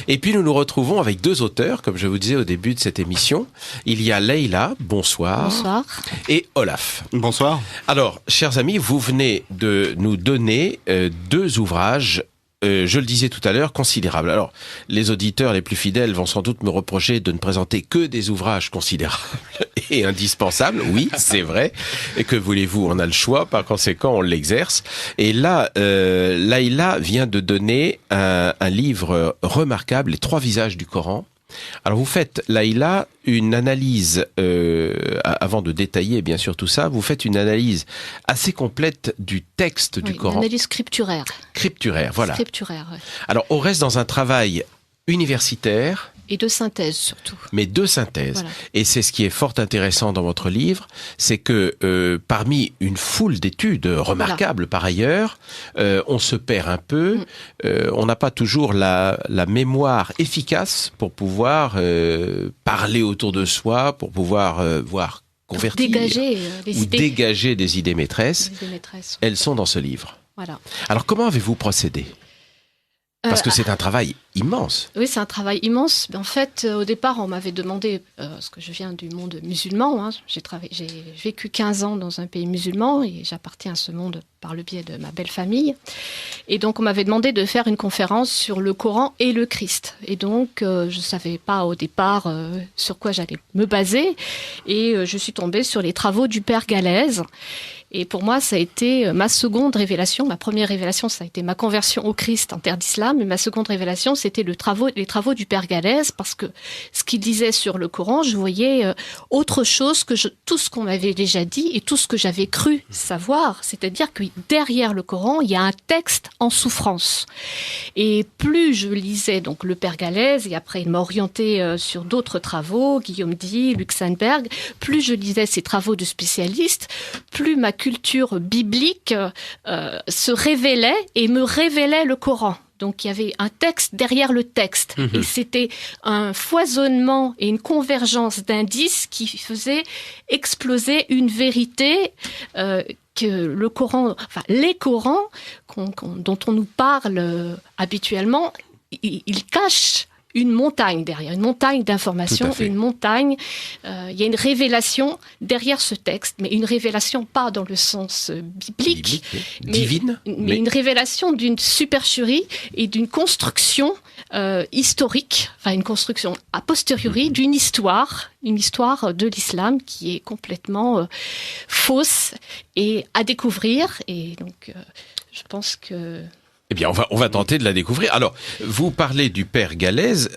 Et puis nous nous retrouvons avec deux auteurs, comme je vous disais au début de cette émission. Il y a Leïla, bonsoir. Bonsoir. Et Olaf. Bonsoir. Alors, chers amis, vous venez de nous donner deux ouvrages, je le disais tout à l'heure, considérables. Alors, les auditeurs les plus fidèles vont sans doute me reprocher de ne présenter que des ouvrages considérables et indispensables. Oui, c'est vrai. Et que voulez-vous, on a le choix, par conséquent, on l'exerce. Et là, Leïla vient de donner un livre remarquable, Les 3 visages du Coran. Alors vous faites, Leïla, une analyse, avant de détailler bien sûr tout ça, vous faites une analyse assez complète du texte du Coran. Une analyse scripturaire. Scripturaire, voilà. Scripturaire, ouais. Alors on reste dans un travail universitaire. Et de synthèse surtout. Mais de synthèse. Voilà. Et c'est ce qui est fort intéressant dans votre livre, c'est que parmi une foule d'études remarquables par ailleurs, on se perd un peu, on n'a pas toujours la mémoire efficace pour pouvoir parler autour de soi, pour pouvoir voir convertir dégager des idées maîtresses. Des idées maîtresses. Elles sont dans ce livre. Voilà. Alors comment avez-vous procédé ? Parce que c'est un travail immense. Oui, c'est un travail immense. En fait, au départ, on m'avait demandé, parce que je viens du monde musulman, j'ai vécu 15 ans dans un pays musulman et j'appartiens à ce monde par le biais de ma belle famille. Et donc, on m'avait demandé de faire une conférence sur le Coran et le Christ. Et donc, je ne savais pas au départ sur quoi j'allais me baser. Et je suis tombée sur les travaux du père Galèze. Et pour moi, ça a été ma seconde révélation. Ma première révélation, ça a été ma conversion au Christ en terre d'islam. Et ma seconde révélation, c'était les travaux du père Galèze, parce que ce qu'il disait sur le Coran, je voyais autre chose que tout ce qu'on m'avait déjà dit et tout ce que j'avais cru savoir. C'est-à-dire que derrière le Coran, il y a un texte en souffrance. Et plus je lisais donc le père Galèze, et après il m'a orienté sur d'autres travaux, Guillaume Di, Luxembourg, plus je lisais ces travaux de spécialistes, plus ma culture biblique se révélait et me révélait le Coran. Donc il y avait un texte derrière le texte. Et c'était un foisonnement et une convergence d'indices qui faisait exploser une vérité que le Coran, enfin les Corans dont on nous parle habituellement, ils cachent une montagne derrière, une montagne d'informations, une montagne. Il y a une révélation derrière ce texte, mais une révélation pas dans le sens biblique, mais divine, mais une révélation d'une supercherie et d'une construction historique, enfin une construction a posteriori d'une histoire de l'islam qui est complètement fausse et à découvrir. Et donc, je pense que... Eh bien, on va tenter de la découvrir. Alors, vous parlez du père Galèze.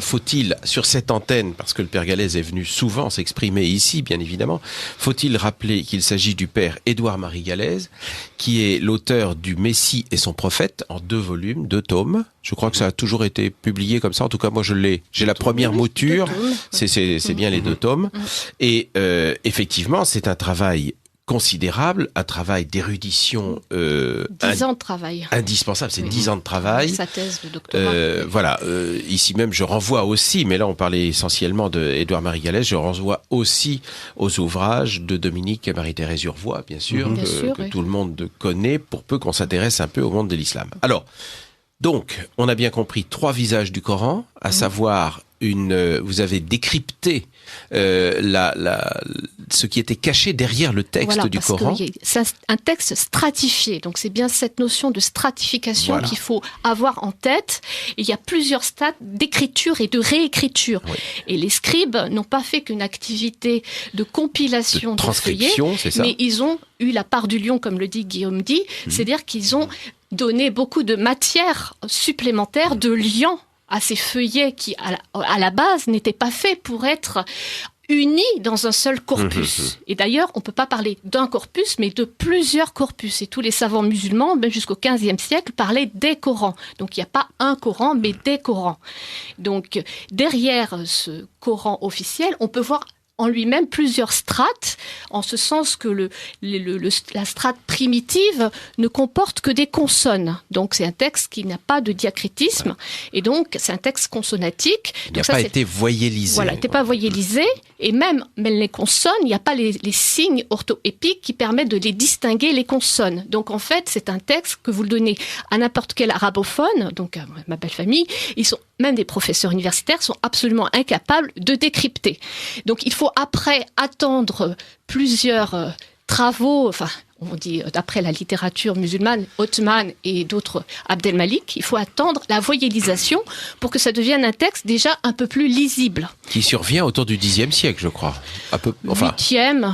Faut-il, sur cette antenne, parce que le père Galèze est venu souvent s'exprimer ici, bien évidemment, faut-il rappeler qu'il s'agit du père Édouard-Marie Galèze, qui est l'auteur du Messie et son prophète, en 2 volumes, 2 tomes. Je crois que ça a toujours été publié comme ça. En tout cas, moi, j'ai la première mouture. C'est bien les 2 tomes. Et effectivement, c'est un travail considérable, un travail d'érudition 10 ans de travail indispensable, c'est 10 ans de travail. Sa thèse de doctorat. Voilà, ici même je renvoie aussi, mais là on parlait essentiellement de Édouard-Marie Galèze, je renvoie aussi aux ouvrages de Dominique et Marie-Thérèse Urvois, bien sûr, que tout le monde connaît, pour peu qu'on s'intéresse un peu au monde de l'islam. Alors, donc, on a bien compris 3 visages du Coran, à savoir vous avez décrypté ce qui était caché derrière le texte du Coran. C'est un texte stratifié, donc c'est bien cette notion de stratification qu'il faut avoir en tête. Il y a plusieurs stades d'écriture et de réécriture. Oui. Et les scribes n'ont pas fait qu'une activité de compilation de feuillets, mais ils ont eu la part du lion, comme le dit Guillaume Di, c'est-à-dire qu'ils ont donné beaucoup de matière supplémentaire, de liant à ces feuillets qui, à la base, n'étaient pas faits pour être unis dans un seul corpus. Et d'ailleurs, on ne peut pas parler d'un corpus, mais de plusieurs corpus. Et tous les savants musulmans, même jusqu'au XVe siècle, parlaient des Corans. Donc il n'y a pas un Coran, mais des Corans. Donc derrière ce Coran officiel, on peut voir en lui-même plusieurs strates, en ce sens que la strate primitive ne comporte que des consonnes. Donc c'est un texte qui n'a pas de diacritisme, et donc c'est un texte consonnatique. Il n'a pas été voyellisé. Voilà, il n'était pas voyellisé, Et même les consonnes, il n'y a pas les signes orthoépiques qui permettent de les distinguer, les consonnes. Donc en fait, c'est un texte que vous le donnez à n'importe quel arabophone, donc à ma belle famille, même des professeurs universitaires sont absolument incapables de décrypter. Donc il faut après attendre plusieurs travaux, on dit d'après la littérature musulmane, Othman et d'autres, Abdelmalik, il faut attendre la voyellisation pour que ça devienne un texte déjà un peu plus lisible. Qui survient autour du Xe siècle, je crois. Huitième.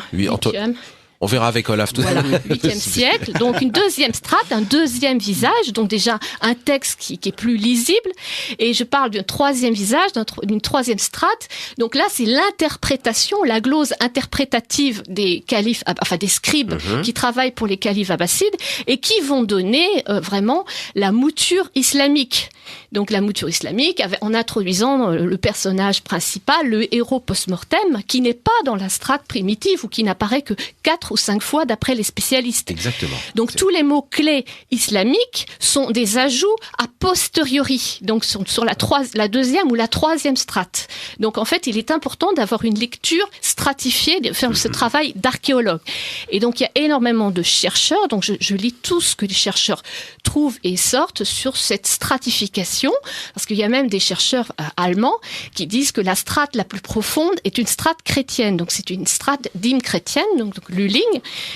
On verra avec Olaf tout à l'heure. Voilà, 8e siècle. Donc une deuxième strate, un deuxième visage, donc déjà un texte qui est plus lisible. Et je parle d'un troisième visage, d'une troisième strate. Donc là, c'est l'interprétation, la glose interprétative des califes, des scribes qui travaillent pour les califes abbassides et qui vont donner vraiment la mouture islamique. Donc la mouture islamique, en introduisant le personnage principal, le héros post-mortem, qui n'est pas dans la strate primitive ou qui n'apparaît que 4 ou 5 fois d'après les spécialistes. Exactement. Donc tous les mots-clés islamiques sont des ajouts a posteriori, donc sur la deuxième ou la troisième strate. Donc en fait, il est important d'avoir une lecture stratifiée, de faire ce travail d'archéologue. Et donc il y a énormément de chercheurs, donc je lis tout ce que les chercheurs trouvent et sortent sur cette stratification, parce qu'il y a même des chercheurs allemands qui disent que la strate la plus profonde est une strate chrétienne, donc c'est une strate d'hymne chrétienne, donc Lulling.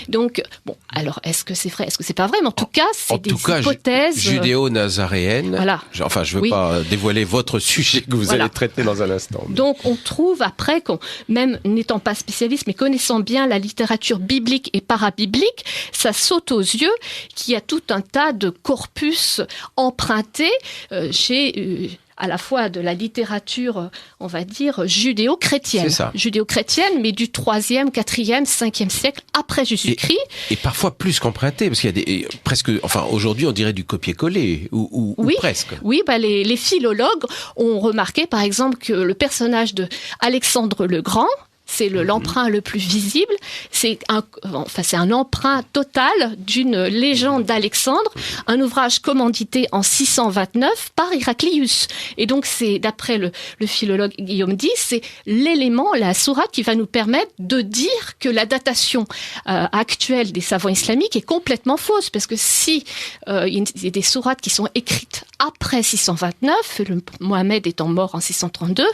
Donc, bon, alors, est-ce que c'est vrai, est-ce que c'est pas vrai? Mais en tout cas, c'est des hypothèses. Judéo-nazaréenne. Voilà. Enfin, je veux pas dévoiler votre sujet que vous allez traiter dans un instant. Mais... Donc, on trouve après, même n'étant pas spécialiste, mais connaissant bien la littérature biblique et parabiblique, ça saute aux yeux qu'il y a tout un tas de corpus empruntés chez... à la fois de la littérature, on va dire, judéo-chrétienne. C'est ça. Judéo-chrétienne, mais du 3e, 4e, 5e siècle après Jésus-Christ. Et parfois plus qu'emprunté, parce qu'il y a aujourd'hui, on dirait du copier-coller, ou presque. Oui, les philologues ont remarqué, par exemple, que le personnage de Alexandre le Grand, c'est l'emprunt le plus visible. C'est un emprunt total d'une légende d'Alexandre, un ouvrage commandité en 629 par Héraclius. Et donc, c'est, d'après le philologue Guillaume Dix, c'est l'élément, la sourate qui va nous permettre de dire que la datation actuelle des savants islamiques est complètement fausse. Parce que si il y a des sourates qui sont écrites après 629, Mohammed étant mort en 632,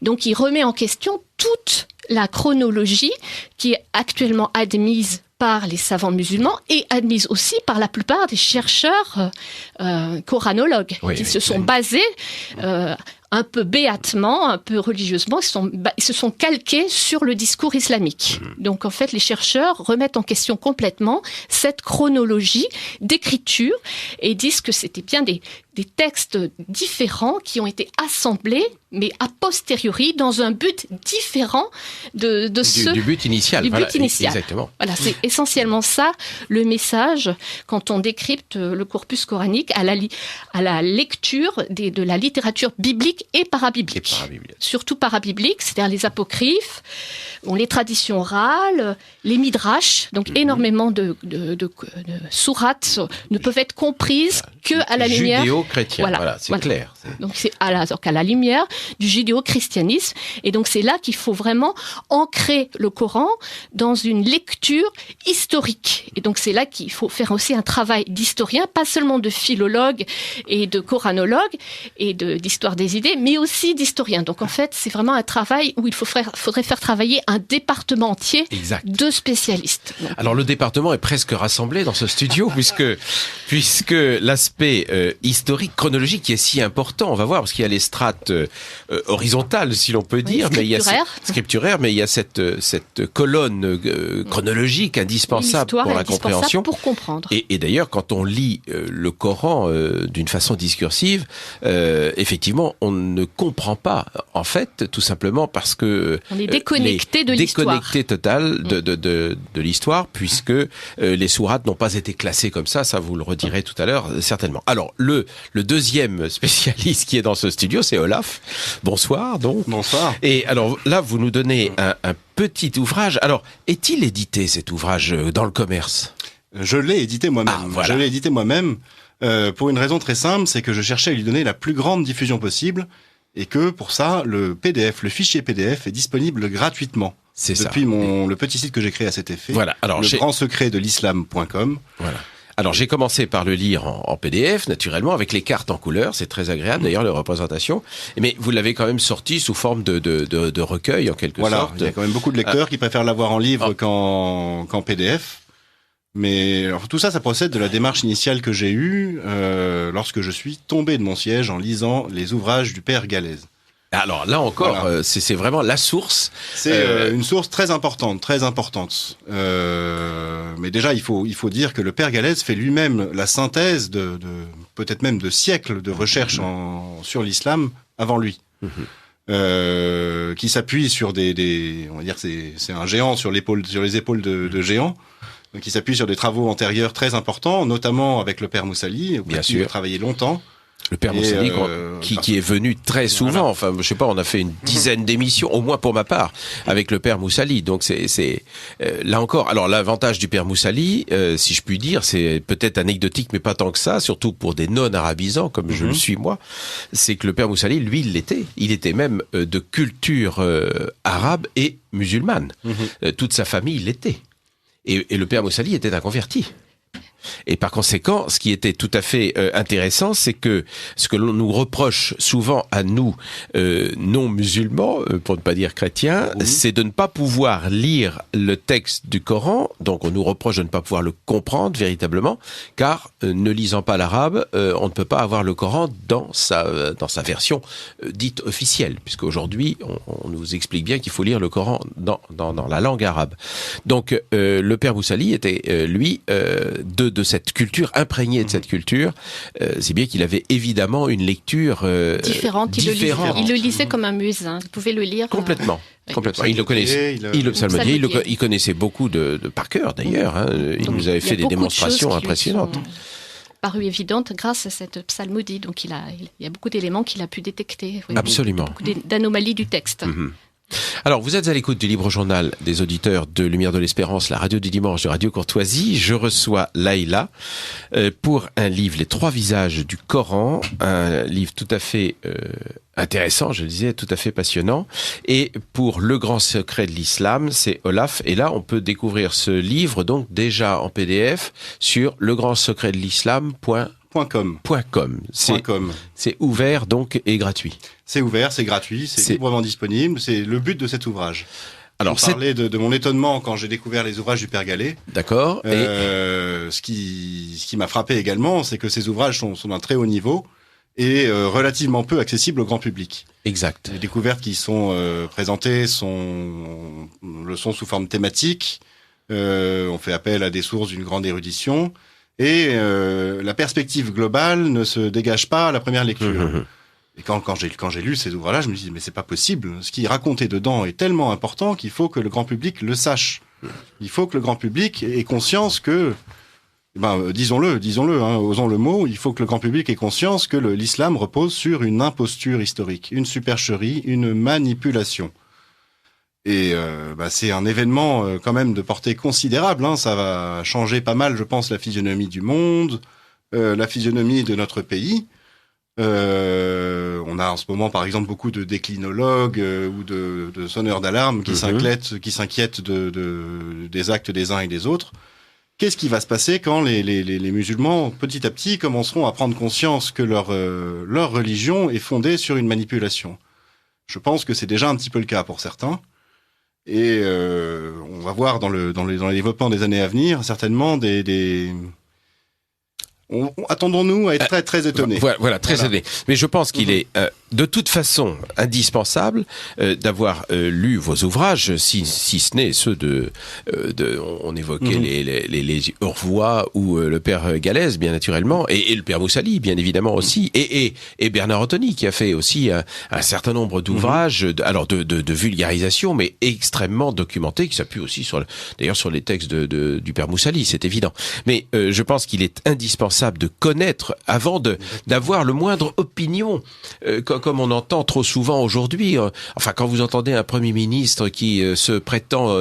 donc il remet en question toute la chronologie qui est actuellement admise par les savants musulmans et admise aussi par la plupart des chercheurs coranologues qui se sont basés un peu béatement, un peu religieusement, ils se sont calqués sur le discours islamique. Donc en fait, les chercheurs remettent en question complètement cette chronologie d'écriture et disent que c'était bien des textes différents qui ont été assemblés, mais a posteriori, dans un but différent du but initial. Exactement. Voilà, c'est essentiellement ça, le message, quand on décrypte le corpus coranique à la lecture de la littérature biblique et parabiblique. Surtout parabiblique, c'est-à-dire les apocryphes, les traditions orales, les midrash, donc énormément de sourates ne peuvent être comprises que à la lumière... Judéo-chrétien, c'est clair. Donc c'est à la lumière du judéo-christianisme. Et donc c'est là qu'il faut vraiment ancrer le Coran dans une lecture historique. Et donc c'est là qu'il faut faire aussi un travail d'historien, pas seulement de philologue et de coranologue et d'histoire des idées, mais aussi d'historien. Donc en fait, c'est vraiment un travail où il faudrait faire travailler un département entier de spécialistes. Donc, alors le département est presque rassemblé dans ce studio puisque l'aspect historique, chronologique qui est si important, on va voir, parce qu'il y a les strates horizontales, si l'on peut dire, mais il y a scripturaire, mais il y a cette colonne chronologique indispensable pour la compréhension. Pour comprendre. Et d'ailleurs, quand on lit le Coran d'une façon discursive, effectivement, on ne comprend pas, en fait, tout simplement parce que on est déconnecté de l'histoire. Déconnecté total de l'histoire, puisque les sourates n'ont pas été classées comme ça vous le redirez tout à l'heure, certainement. Alors, le deuxième spécialiste qui est dans ce studio, c'est Olaf. Bonsoir, donc. Bonsoir. Et alors, là, vous nous donnez un petit ouvrage. Alors, est-il édité, cet ouvrage, dans le commerce? Je l'ai édité moi-même. Voilà. Je l'ai édité moi-même pour une raison très simple, c'est que je cherchais à lui donner la plus grande diffusion possible. et que pour ça, le fichier PDF est disponible gratuitement. C'est ça. Depuis le petit site que j'ai créé à cet effet. Voilà. Alors, le grand secret de l'islam.com. Voilà. Alors j'ai commencé par le lire en PDF, naturellement, avec les cartes en couleur, c'est très agréable d'ailleurs, les représentations, mais vous l'avez quand même sorti sous forme de recueil en quelque sorte. Il y a quand même beaucoup de lecteurs qui préfèrent l'avoir en livre qu'en PDF. Mais alors, tout ça procède de la démarche initiale que j'ai eue lorsque je suis tombé de mon siège en lisant les ouvrages du père Galèze. Alors là encore, voilà. C'est vraiment la source. C'est une source très importante. Mais déjà, il faut dire que le père Galèze fait lui-même la synthèse de peut-être même de siècles de recherche sur l'islam avant lui, qui s'appuie sur on va dire c'est un géant sur les épaules de géants. Qui s'appuie sur des travaux antérieurs très importants, notamment avec le père Moussali, qui a travaillé longtemps. Le père Moussali, qui est venu très souvent. Voilà. Enfin, je sais pas, on a fait une dizaine d'émissions, au moins pour ma part, avec le père Moussali. Donc c'est là encore. Alors l'avantage du père Moussali, si je puis dire, c'est peut-être anecdotique, mais pas tant que ça, surtout pour des non-arabisants comme je le suis moi, c'est que le père Moussali, lui, il était même de culture arabe et musulmane. Toute sa famille l'était. Et le père Moussali était un converti. Et par conséquent, ce qui était tout à fait intéressant, c'est que ce que l'on nous reproche souvent à nous, non-musulmans, pour ne pas dire chrétiens, c'est de ne pas pouvoir lire le texte du Coran. Donc on nous reproche de ne pas pouvoir le comprendre véritablement, car ne lisant pas l'arabe, on ne peut pas avoir le Coran dans sa version dite officielle, puisque aujourd'hui on nous explique bien qu'il faut lire le Coran dans la langue arabe. Donc le père Moussali était lui de cette culture, imprégné de cette culture, c'est bien qu'il avait évidemment une lecture différente. Il le lisait comme un muezzin. Il pouvait le lire complètement. Il le connaissait. Il le psalmodiait. Il connaissait beaucoup par cœur d'ailleurs. Il nous avait fait des démonstrations impressionnantes. Paru évidente grâce à cette psalmodie. Donc il y a beaucoup d'éléments qu'il a pu détecter. Absolument. Beaucoup d'anomalies du texte. Alors, vous êtes à l'écoute du Libre Journal des auditeurs de Lumière de l'Espérance, la radio du dimanche de Radio Courtoisie. Je reçois Laïla pour un livre, Les 3 visages du Coran, un livre tout à fait intéressant, je le disais, tout à fait passionnant. Et pour Le Grand Secret de l'Islam, c'est Olaf. Et là, on peut découvrir ce livre, donc déjà en PDF, sur legrandsecretdel'islam.com. C'est ouvert donc et gratuit. C'est ouvert, c'est gratuit, c'est librement disponible. C'est le but de cet ouvrage. Alors, je parlais de mon étonnement quand j'ai découvert les ouvrages du père Gallet. D'accord. Ce qui m'a frappé également, c'est que ces ouvrages sont d'un très haut niveau et relativement peu accessibles au grand public. Exact. Les découvertes qui sont présentées sont sous forme thématique. On fait appel à des sources d'une grande érudition. Et la perspective globale ne se dégage pas à la première lecture. Et quand j'ai lu ces ouvrages-là, je me dis mais c'est pas possible. Ce qui est raconté dedans est tellement important qu'il faut que le grand public le sache. Il faut que le grand public ait conscience que, disons-le, osons le mot, il faut que le grand public ait conscience que l'islam repose sur une imposture historique, une supercherie, une manipulation. Et c'est un événement quand même de portée considérable. Ça va changer pas mal, je pense, la physionomie du monde, la physionomie de notre pays. On a en ce moment, par exemple, beaucoup de déclinologues ou de sonneurs d'alarme qui s'inquiètent des actes des uns et des autres. Qu'est-ce qui va se passer quand les musulmans, petit à petit, commenceront à prendre conscience que leur religion est fondée sur une manipulation ? Je pense que c'est déjà un petit peu le cas pour certains. Et on va voir dans les développements des années à venir certainement attendons-nous à être très très étonnés. Voilà, très étonnés. Mais je pense qu'il est de toute façon indispensable d'avoir lu vos ouvrages, si ce n'est ceux on évoquait les Urvois ou le père Galèze, bien naturellement, et le père Moussali, bien évidemment aussi, et Bernard Anthony qui a fait aussi un certain nombre d'ouvrages, de vulgarisation, mais extrêmement documentés, qui s'appuient aussi sur les textes du père Moussali, c'est évident. Mais je pense qu'il est indispensable de connaître avant d'avoir le moindre opinion. comme on entend trop souvent aujourd'hui. Enfin, quand vous entendez un Premier ministre qui se prétend,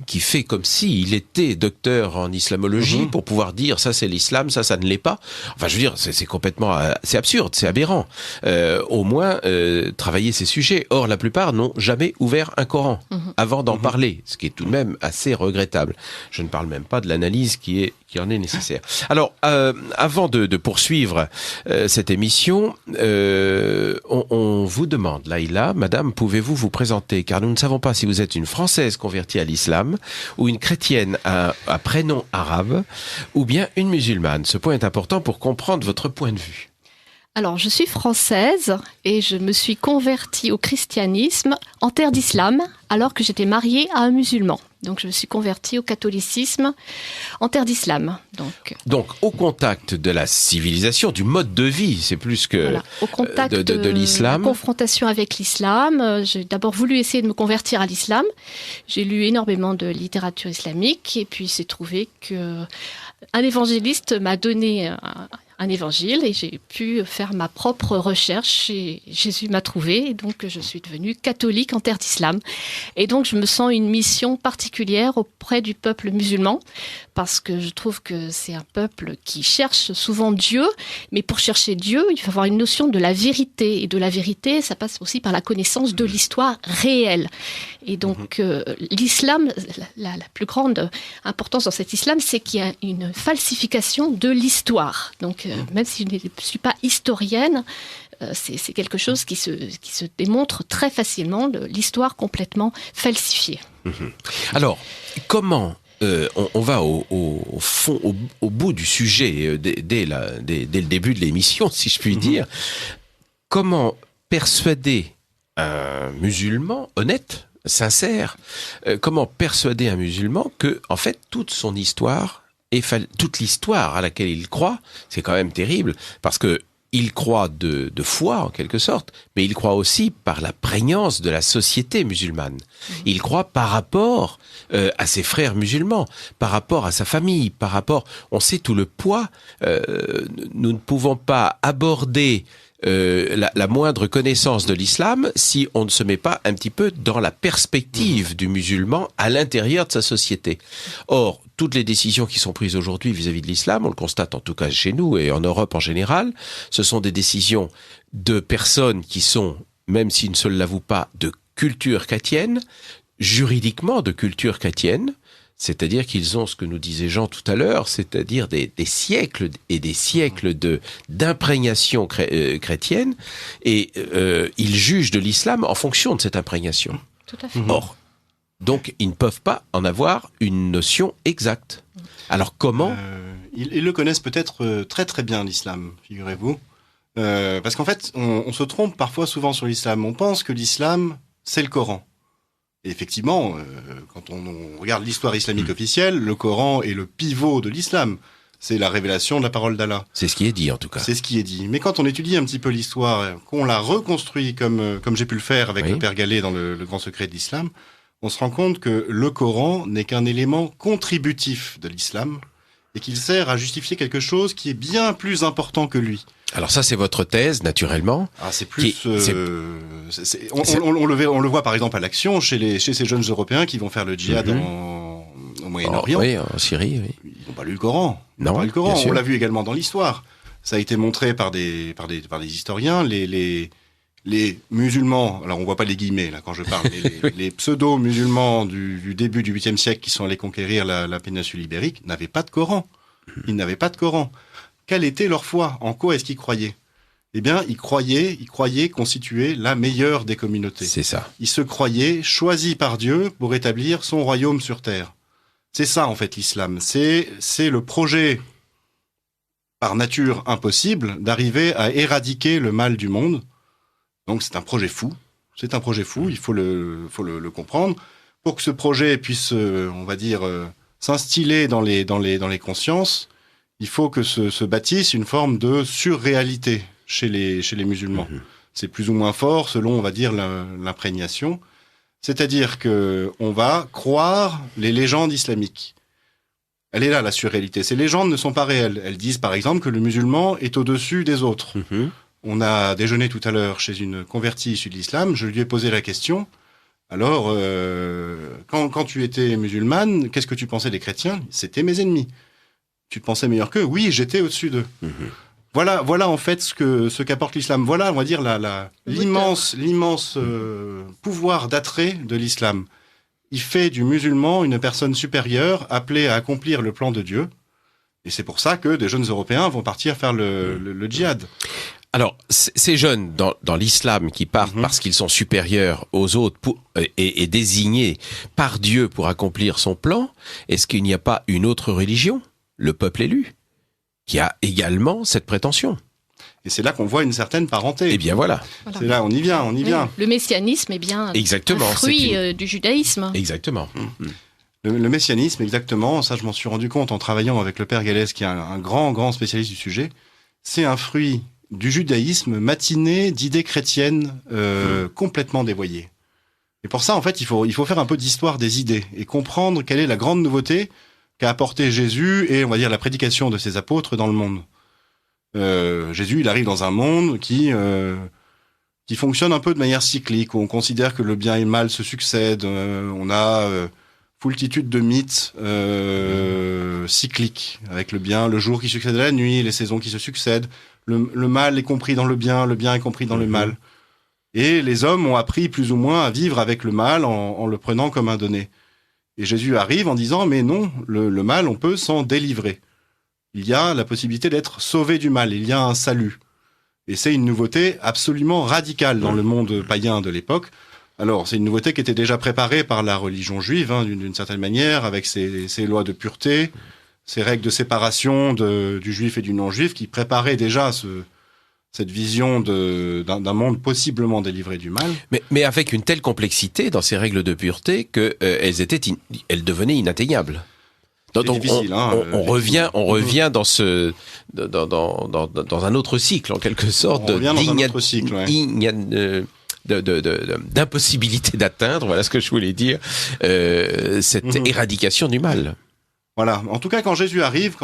qui fait comme s'il était docteur en islamologie pour pouvoir dire ça c'est l'islam, ça ne l'est pas. Enfin, je veux dire, c'est complètement, c'est absurde, c'est aberrant. Au moins, travailler ces sujets. Or, la plupart n'ont jamais ouvert un Coran avant d'en parler, ce qui est tout de même assez regrettable. Je ne parle même pas de l'analyse qui en est nécessaire. Alors, avant de poursuivre cette émission, on vous demande, Laïla, madame, pouvez-vous vous présenter, car nous ne savons pas si vous êtes une Française convertie à l'islam, ou une chrétienne à prénom arabe, ou bien une musulmane. Ce point est important pour comprendre votre point de vue. Alors, je suis française et je me suis convertie au christianisme en terre d'islam alors que j'étais mariée à un musulman. Donc, je me suis convertie au catholicisme en terre d'islam. Donc, au contact de la civilisation, du mode de vie, c'est plus que voilà, au contact de l'islam. La confrontation avec l'islam. J'ai d'abord voulu essayer de me convertir à l'islam. J'ai lu énormément de littérature islamique et puis il s'est trouvé que un évangéliste m'a donné un évangile et j'ai pu faire ma propre recherche et Jésus m'a trouvée et donc je suis devenue catholique en terre d'islam. Et donc je me sens une mission particulière auprès du peuple musulman parce que je trouve que c'est un peuple qui cherche souvent Dieu, mais pour chercher Dieu, il faut avoir une notion de la vérité et de la vérité, ça passe aussi par la connaissance de l'histoire réelle. Et donc l'islam, la plus grande importance dans cet islam, c'est qu'il y a une falsification de l'histoire. Donc même si je ne suis pas historienne, c'est quelque chose qui se démontre très facilement, l'histoire complètement falsifiée. Alors, comment on va au fond, au bout du sujet dès le début de l'émission, si je puis dire. Comment persuader un musulman honnête, sincère, comment persuader un musulman que, en fait, toute son histoire toute l'histoire à laquelle il croit, c'est quand même terrible, parce que il croit de foi, en quelque sorte, mais il croit aussi par la prégnance de la société musulmane. Il croit par rapport à ses frères musulmans, par rapport à sa famille, par rapport... On sait tout le poids. Nous ne pouvons pas aborder la moindre connaissance de l'islam si on ne se met pas un petit peu dans la perspective du musulman à l'intérieur de sa société. Or, toutes les décisions qui sont prises aujourd'hui vis-à-vis de l'islam, on le constate en tout cas chez nous et en Europe en général, ce sont des décisions de personnes qui sont, même s'ils ne se l'avouent pas, de culture chrétienne, juridiquement de culture chrétienne, c'est-à-dire qu'ils ont ce que nous disait Jean tout à l'heure, c'est-à-dire des siècles et des siècles d'imprégnation chrétienne, et ils jugent de l'islam en fonction de cette imprégnation. Tout à fait. Or, donc, ils ne peuvent pas en avoir une notion exacte. Alors, comment ils le connaissent peut-être très très bien, l'islam, figurez-vous. Parce qu'en fait, on se trompe parfois souvent sur l'islam. On pense que l'islam, c'est le Coran. Et effectivement, quand on regarde l'histoire islamique officielle, le Coran est le pivot de l'islam. C'est la révélation de la parole d'Allah. C'est ce qui est dit, en tout cas. C'est ce qui est dit. Mais quand on étudie un petit peu l'histoire, qu'on la reconstruit comme j'ai pu le faire avec le Père Gallet dans le Grand Secret de l'Islam, on se rend compte que le Coran n'est qu'un élément contributif de l'islam et qu'il sert à justifier quelque chose qui est bien plus important que lui. Alors ça, c'est votre thèse, naturellement. Ah, c'est plus... on le voit par exemple à l'action chez ces jeunes Européens qui vont faire le djihad au Moyen-Orient. Oui, en Syrie, oui. Ils n'ont pas lu le Coran. Non, pas lu le Coran. Bien sûr. On l'a vu également dans l'histoire. Ça a été montré par des historiens. Les musulmans, alors on voit pas les guillemets là quand je parle, mais les pseudo-musulmans du début du 8e siècle qui sont allés conquérir la péninsule ibérique n'avaient pas de Coran. Ils n'avaient pas de Coran. Quelle était leur foi? En quoi est-ce qu'ils croyaient? Eh bien, ils croyaient constituer la meilleure des communautés. C'est ça. Ils se croyaient choisis par Dieu pour établir son royaume sur terre. C'est ça, en fait, l'islam. C'est le projet, par nature impossible, d'arriver à éradiquer le mal du monde. Donc, c'est un projet fou. C'est un projet fou. Il faut le comprendre. Pour que ce projet puisse, on va dire, s'instiller dans les consciences, il faut que se bâtisse une forme de surréalité chez les musulmans. C'est plus ou moins fort selon, on va dire, l'imprégnation. C'est-à-dire que on va croire les légendes islamiques. Elle est là, la surréalité. Ces légendes ne sont pas réelles. Elles disent, par exemple, que le musulman est au-dessus des autres. On a déjeuné tout à l'heure chez une convertie issue de l'islam. Je lui ai posé la question. Alors, quand tu étais musulmane, qu'est-ce que tu pensais des chrétiens? C'était mes ennemis. Tu te pensais meilleur qu'eux? Oui, j'étais au-dessus d'eux. Voilà en fait ce qu'apporte l'islam. Voilà, on va dire l'immense pouvoir d'attrait de l'islam. Il fait du musulman une personne supérieure, appelée à accomplir le plan de Dieu. Et c'est pour ça que des jeunes Européens vont partir faire le djihad. Alors, ces jeunes dans l'islam qui partent parce qu'ils sont supérieurs aux autres et désignés par Dieu pour accomplir son plan, est-ce qu'il n'y a pas une autre religion, le peuple élu, qui a également cette prétention? Et c'est là qu'on voit une certaine parenté. Eh bien voilà. C'est là, on y vient. Le messianisme est bien exactement, un fruit du judaïsme. Exactement. Le messianisme, exactement, ça je m'en suis rendu compte en travaillant avec le père Gallès, qui est un grand spécialiste du sujet, c'est un fruit du judaïsme matiné d'idées chrétiennes complètement dévoyées. Et pour ça, en fait, il faut faire un peu d'histoire des idées et comprendre quelle est la grande nouveauté qu'a apporté Jésus et, on va dire, la prédication de ses apôtres dans le monde. Jésus, il arrive dans un monde qui fonctionne un peu de manière cyclique, où on considère que le bien et le mal se succèdent. On a foultitude de mythes cycliques, avec le bien, le jour qui succède à la nuit, les saisons qui se succèdent. Le mal est compris dans le bien est compris dans le mal. Et les hommes ont appris plus ou moins à vivre avec le mal en le prenant comme un donné. Et Jésus arrive en disant, mais non, le mal, on peut s'en délivrer. Il y a la possibilité d'être sauvé du mal, il y a un salut. Et c'est une nouveauté absolument radicale dans le monde païen de l'époque. Alors, c'est une nouveauté qui était déjà préparée par la religion juive, d'une certaine manière, avec ses lois de pureté, ces règles de séparation du juif et du non-juif, qui préparaient déjà cette vision d'un monde possiblement délivré du mal. Mais avec une telle complexité dans ces règles de pureté qu'elles devenaient inatteignables. Donc difficile, on revient dans un autre cycle en quelque sorte, d'impossibilité d'atteindre, voilà ce que je voulais dire, cette éradication du mal. Voilà. En tout cas, quand Jésus arrive,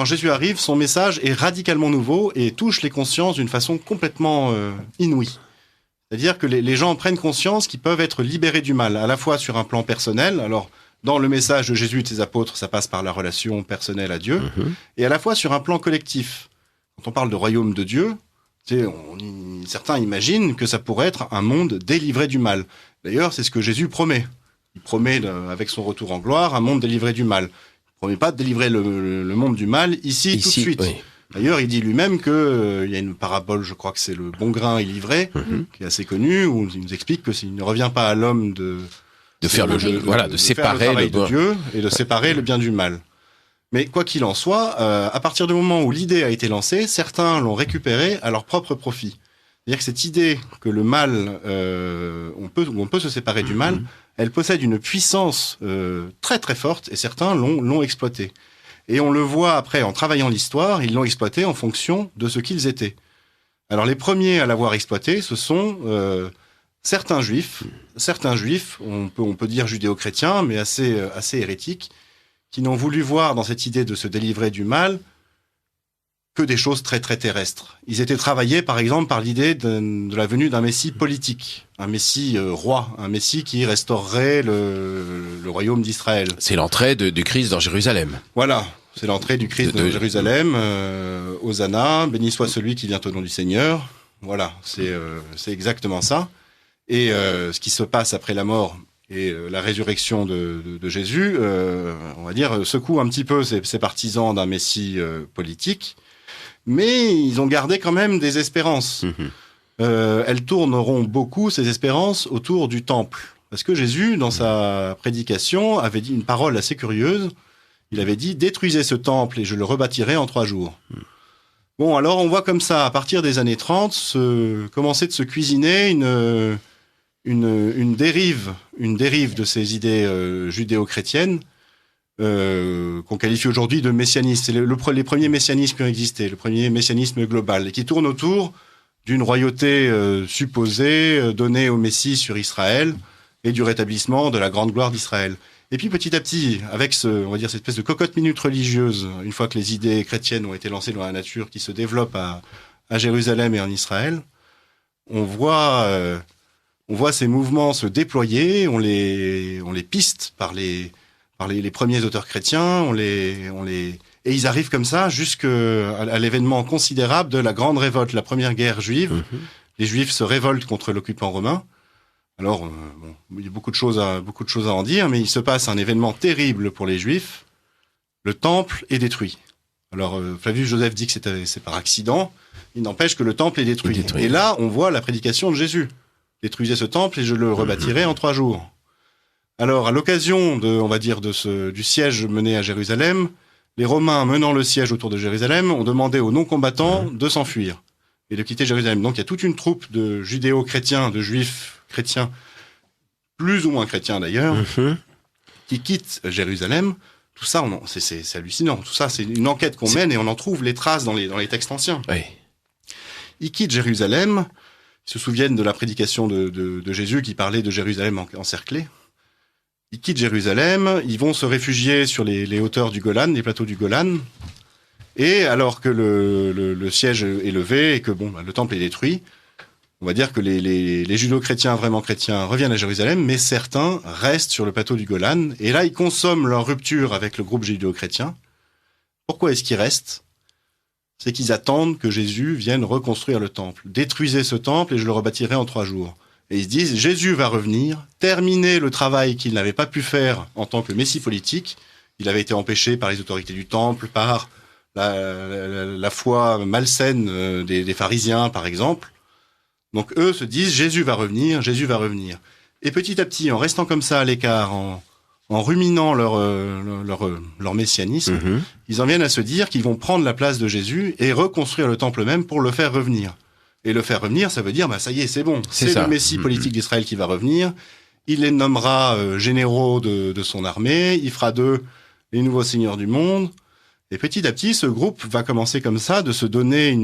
son message est radicalement nouveau et touche les consciences d'une façon complètement inouïe. C'est-à-dire que les gens prennent conscience qu'ils peuvent être libérés du mal, à la fois sur un plan personnel. Alors, dans le message de Jésus et de ses apôtres, ça passe par la relation personnelle à Dieu, et à la fois sur un plan collectif. Quand on parle de royaume de Dieu, certains imaginent que ça pourrait être un monde délivré du mal. D'ailleurs, c'est ce que Jésus promet. Il promet, avec son retour en gloire, un monde délivré du mal. Il ne promet pas de délivrer le monde du mal ici tout de suite. Oui. D'ailleurs, il dit lui-même qu'il y a une parabole, je crois que c'est le bon grain et l'ivraie, qui est assez connue, où il nous explique que s'il ne revient pas à l'homme de séparer le travail de Dieu et de séparer le bien du mal. Mais quoi qu'il en soit, à partir du moment où l'idée a été lancée, certains l'ont récupérée à leur propre profit. C'est-à-dire que cette idée que le mal, on peut se séparer du mal, elle possède une puissance très très forte et certains l'ont exploitée. Et on le voit après en travaillant l'histoire, ils l'ont exploitée en fonction de ce qu'ils étaient. Alors les premiers à l'avoir exploité, ce sont certains juifs, on peut dire judéo-chrétiens, mais assez hérétiques, qui n'ont voulu voir dans cette idée de se délivrer du mal que des choses très très terrestres. Ils étaient travaillés par exemple par l'idée de la venue d'un messie politique, un messie roi, un messie qui restaurerait le royaume d'Israël. C'est l'entrée du Christ dans Jérusalem. Voilà, c'est l'entrée du Christ dans Jérusalem, Hosanna, béni soit celui qui vient au nom du Seigneur. Voilà, c'est exactement ça. Et ce qui se passe après la mort et la résurrection de Jésus, on va dire, secoue un petit peu ces partisans d'un messie politique, mais ils ont gardé quand même des espérances. Elles tourneront beaucoup, ces espérances, autour du temple. Parce que Jésus, dans sa prédication, avait dit une parole assez curieuse. Il avait dit « Détruisez ce temple et je le rebâtirai en 3 jours ». Bon, alors on voit comme ça, à partir des années 30, commencer de se cuisiner une dérive de ces idées judéo-chrétiennes qu'on qualifie aujourd'hui de messianisme. C'est les premiers messianismes qui ont existé, le premier messianisme global, et qui tourne autour d'une royauté supposée donnée au Messie sur Israël et du rétablissement de la grande gloire d'Israël. Et puis petit à petit, avec on va dire cette espèce de cocotte-minute religieuse, une fois que les idées chrétiennes ont été lancées dans la nature, qui se développe à Jérusalem et en Israël, on voit ces mouvements se déployer, on les piste par les premiers auteurs chrétiens, et ils arrivent comme ça jusqu'à l'événement considérable de la grande révolte, la première guerre juive. Les Juifs se révoltent contre l'occupant romain. Alors, il y a beaucoup de choses à en dire, mais il se passe un événement terrible pour les Juifs. Le temple est détruit. Alors, Flavius Joseph dit que c'est par accident. Il n'empêche que le temple est détruit. Et là, on voit la prédication de Jésus. Détruisez ce temple et je le rebâtirai en 3 jours. Alors, à l'occasion du siège mené à Jérusalem, les Romains menant le siège autour de Jérusalem ont demandé aux non-combattants de s'enfuir et de quitter Jérusalem. Donc il y a toute une troupe de judéo-chrétiens, de juifs chrétiens, plus ou moins chrétiens d'ailleurs, qui quittent Jérusalem. Tout ça, c'est hallucinant. Tout ça, c'est une enquête qu'on mène et on en trouve les traces dans les textes anciens. Oui. Ils quittent Jérusalem, ils se souviennent de la prédication de Jésus qui parlait de Jérusalem encerclée. Ils quittent Jérusalem, ils vont se réfugier sur les hauteurs du Golan, les plateaux du Golan. Et alors que le siège est levé et que le temple est détruit, on va dire que les judéo-chrétiens, vraiment chrétiens, reviennent à Jérusalem, mais certains restent sur le plateau du Golan. Et là, ils consomment leur rupture avec le groupe judéo-chrétien. Pourquoi est-ce qu'ils restent ? C'est qu'ils attendent que Jésus vienne reconstruire le temple. Détruisez ce temple et je le rebâtirai en 3 jours. Et ils se disent, Jésus va revenir, terminer le travail qu'il n'avait pas pu faire en tant que messie politique. Il avait été empêché par les autorités du temple, par la foi malsaine des pharisiens, par exemple. Donc eux se disent, Jésus va revenir. Et petit à petit, en restant comme ça à l'écart, en ruminant leur messianisme, ils en viennent à se dire qu'ils vont prendre la place de Jésus et reconstruire le temple même pour le faire revenir. Et le faire revenir, ça veut dire, ça y est, c'est bon. C'est le Messie politique d'Israël qui va revenir. Il les nommera généraux de son armée. Il fera d'eux les nouveaux seigneurs du monde. Et petit à petit, ce groupe va commencer comme ça de se donner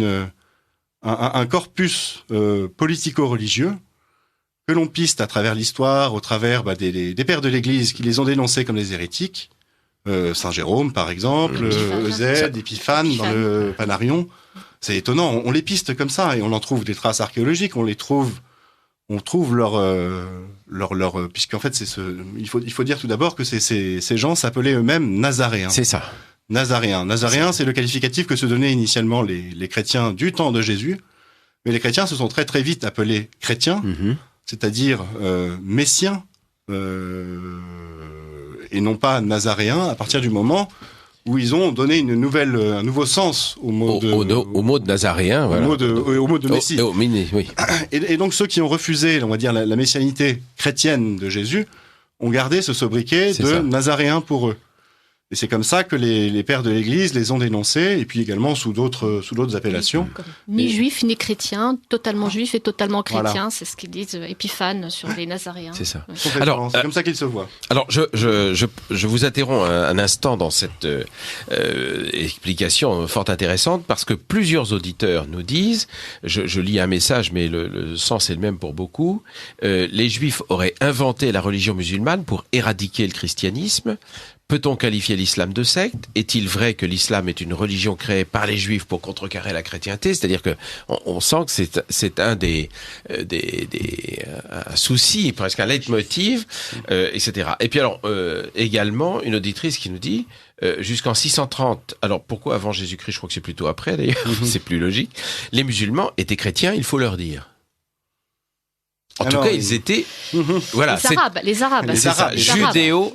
un corpus politico-religieux que l'on piste à travers l'histoire, au travers des pères de l'Église qui les ont dénoncés comme des hérétiques. Saint Jérôme, par exemple, Eusèbe, Épiphane dans le Panarion. C'est étonnant, on les piste comme ça et on en trouve des traces archéologiques, on trouve leur puisqu'en fait il faut dire tout d'abord que ces gens s'appelaient eux-mêmes Nazaréens. C'est ça. Nazaréen, c'est le qualificatif que se donnaient initialement les chrétiens du temps de Jésus, mais les chrétiens se sont très très vite appelés chrétiens, c'est-à-dire messiens, et non pas nazaréens, à partir du moment où ils ont donné un nouveau sens au mot de nazaréen, voilà. Au mot de Messie. Oui. Et donc ceux qui ont refusé, on va dire, la messianité chrétienne de Jésus, ont gardé ce sobriquet nazaréen pour eux. Et c'est comme ça que les pères de l'Église les ont dénoncés, et puis également sous d'autres appellations. Ni juif, ni chrétien, totalement juif et totalement chrétien, voilà. C'est ce qu'ils disent Épiphane sur les Nazaréens. C'est ça. Ouais. Alors, c'est comme ça qu'ils se voient. Alors, je vous interromps un instant dans cette explication fort intéressante, parce que plusieurs auditeurs nous disent, je lis un message, mais le sens est le même pour beaucoup, les Juifs auraient inventé la religion musulmane pour éradiquer le christianisme. Peut-on qualifier l'islam de secte ? Est-il vrai que l'islam est une religion créée par les Juifs pour contrecarrer la chrétienté ? C'est-à-dire que on sent que c'est un un souci, presque un leitmotiv, etc. Et puis alors également une auditrice qui nous dit jusqu'en 630. Alors pourquoi avant Jésus-Christ ? Je crois que c'est plutôt après d'ailleurs. C'est plus logique. Les musulmans étaient chrétiens, il faut leur dire. En tout cas, ils étaient, voilà, les Arabes, c'est ça, judéo,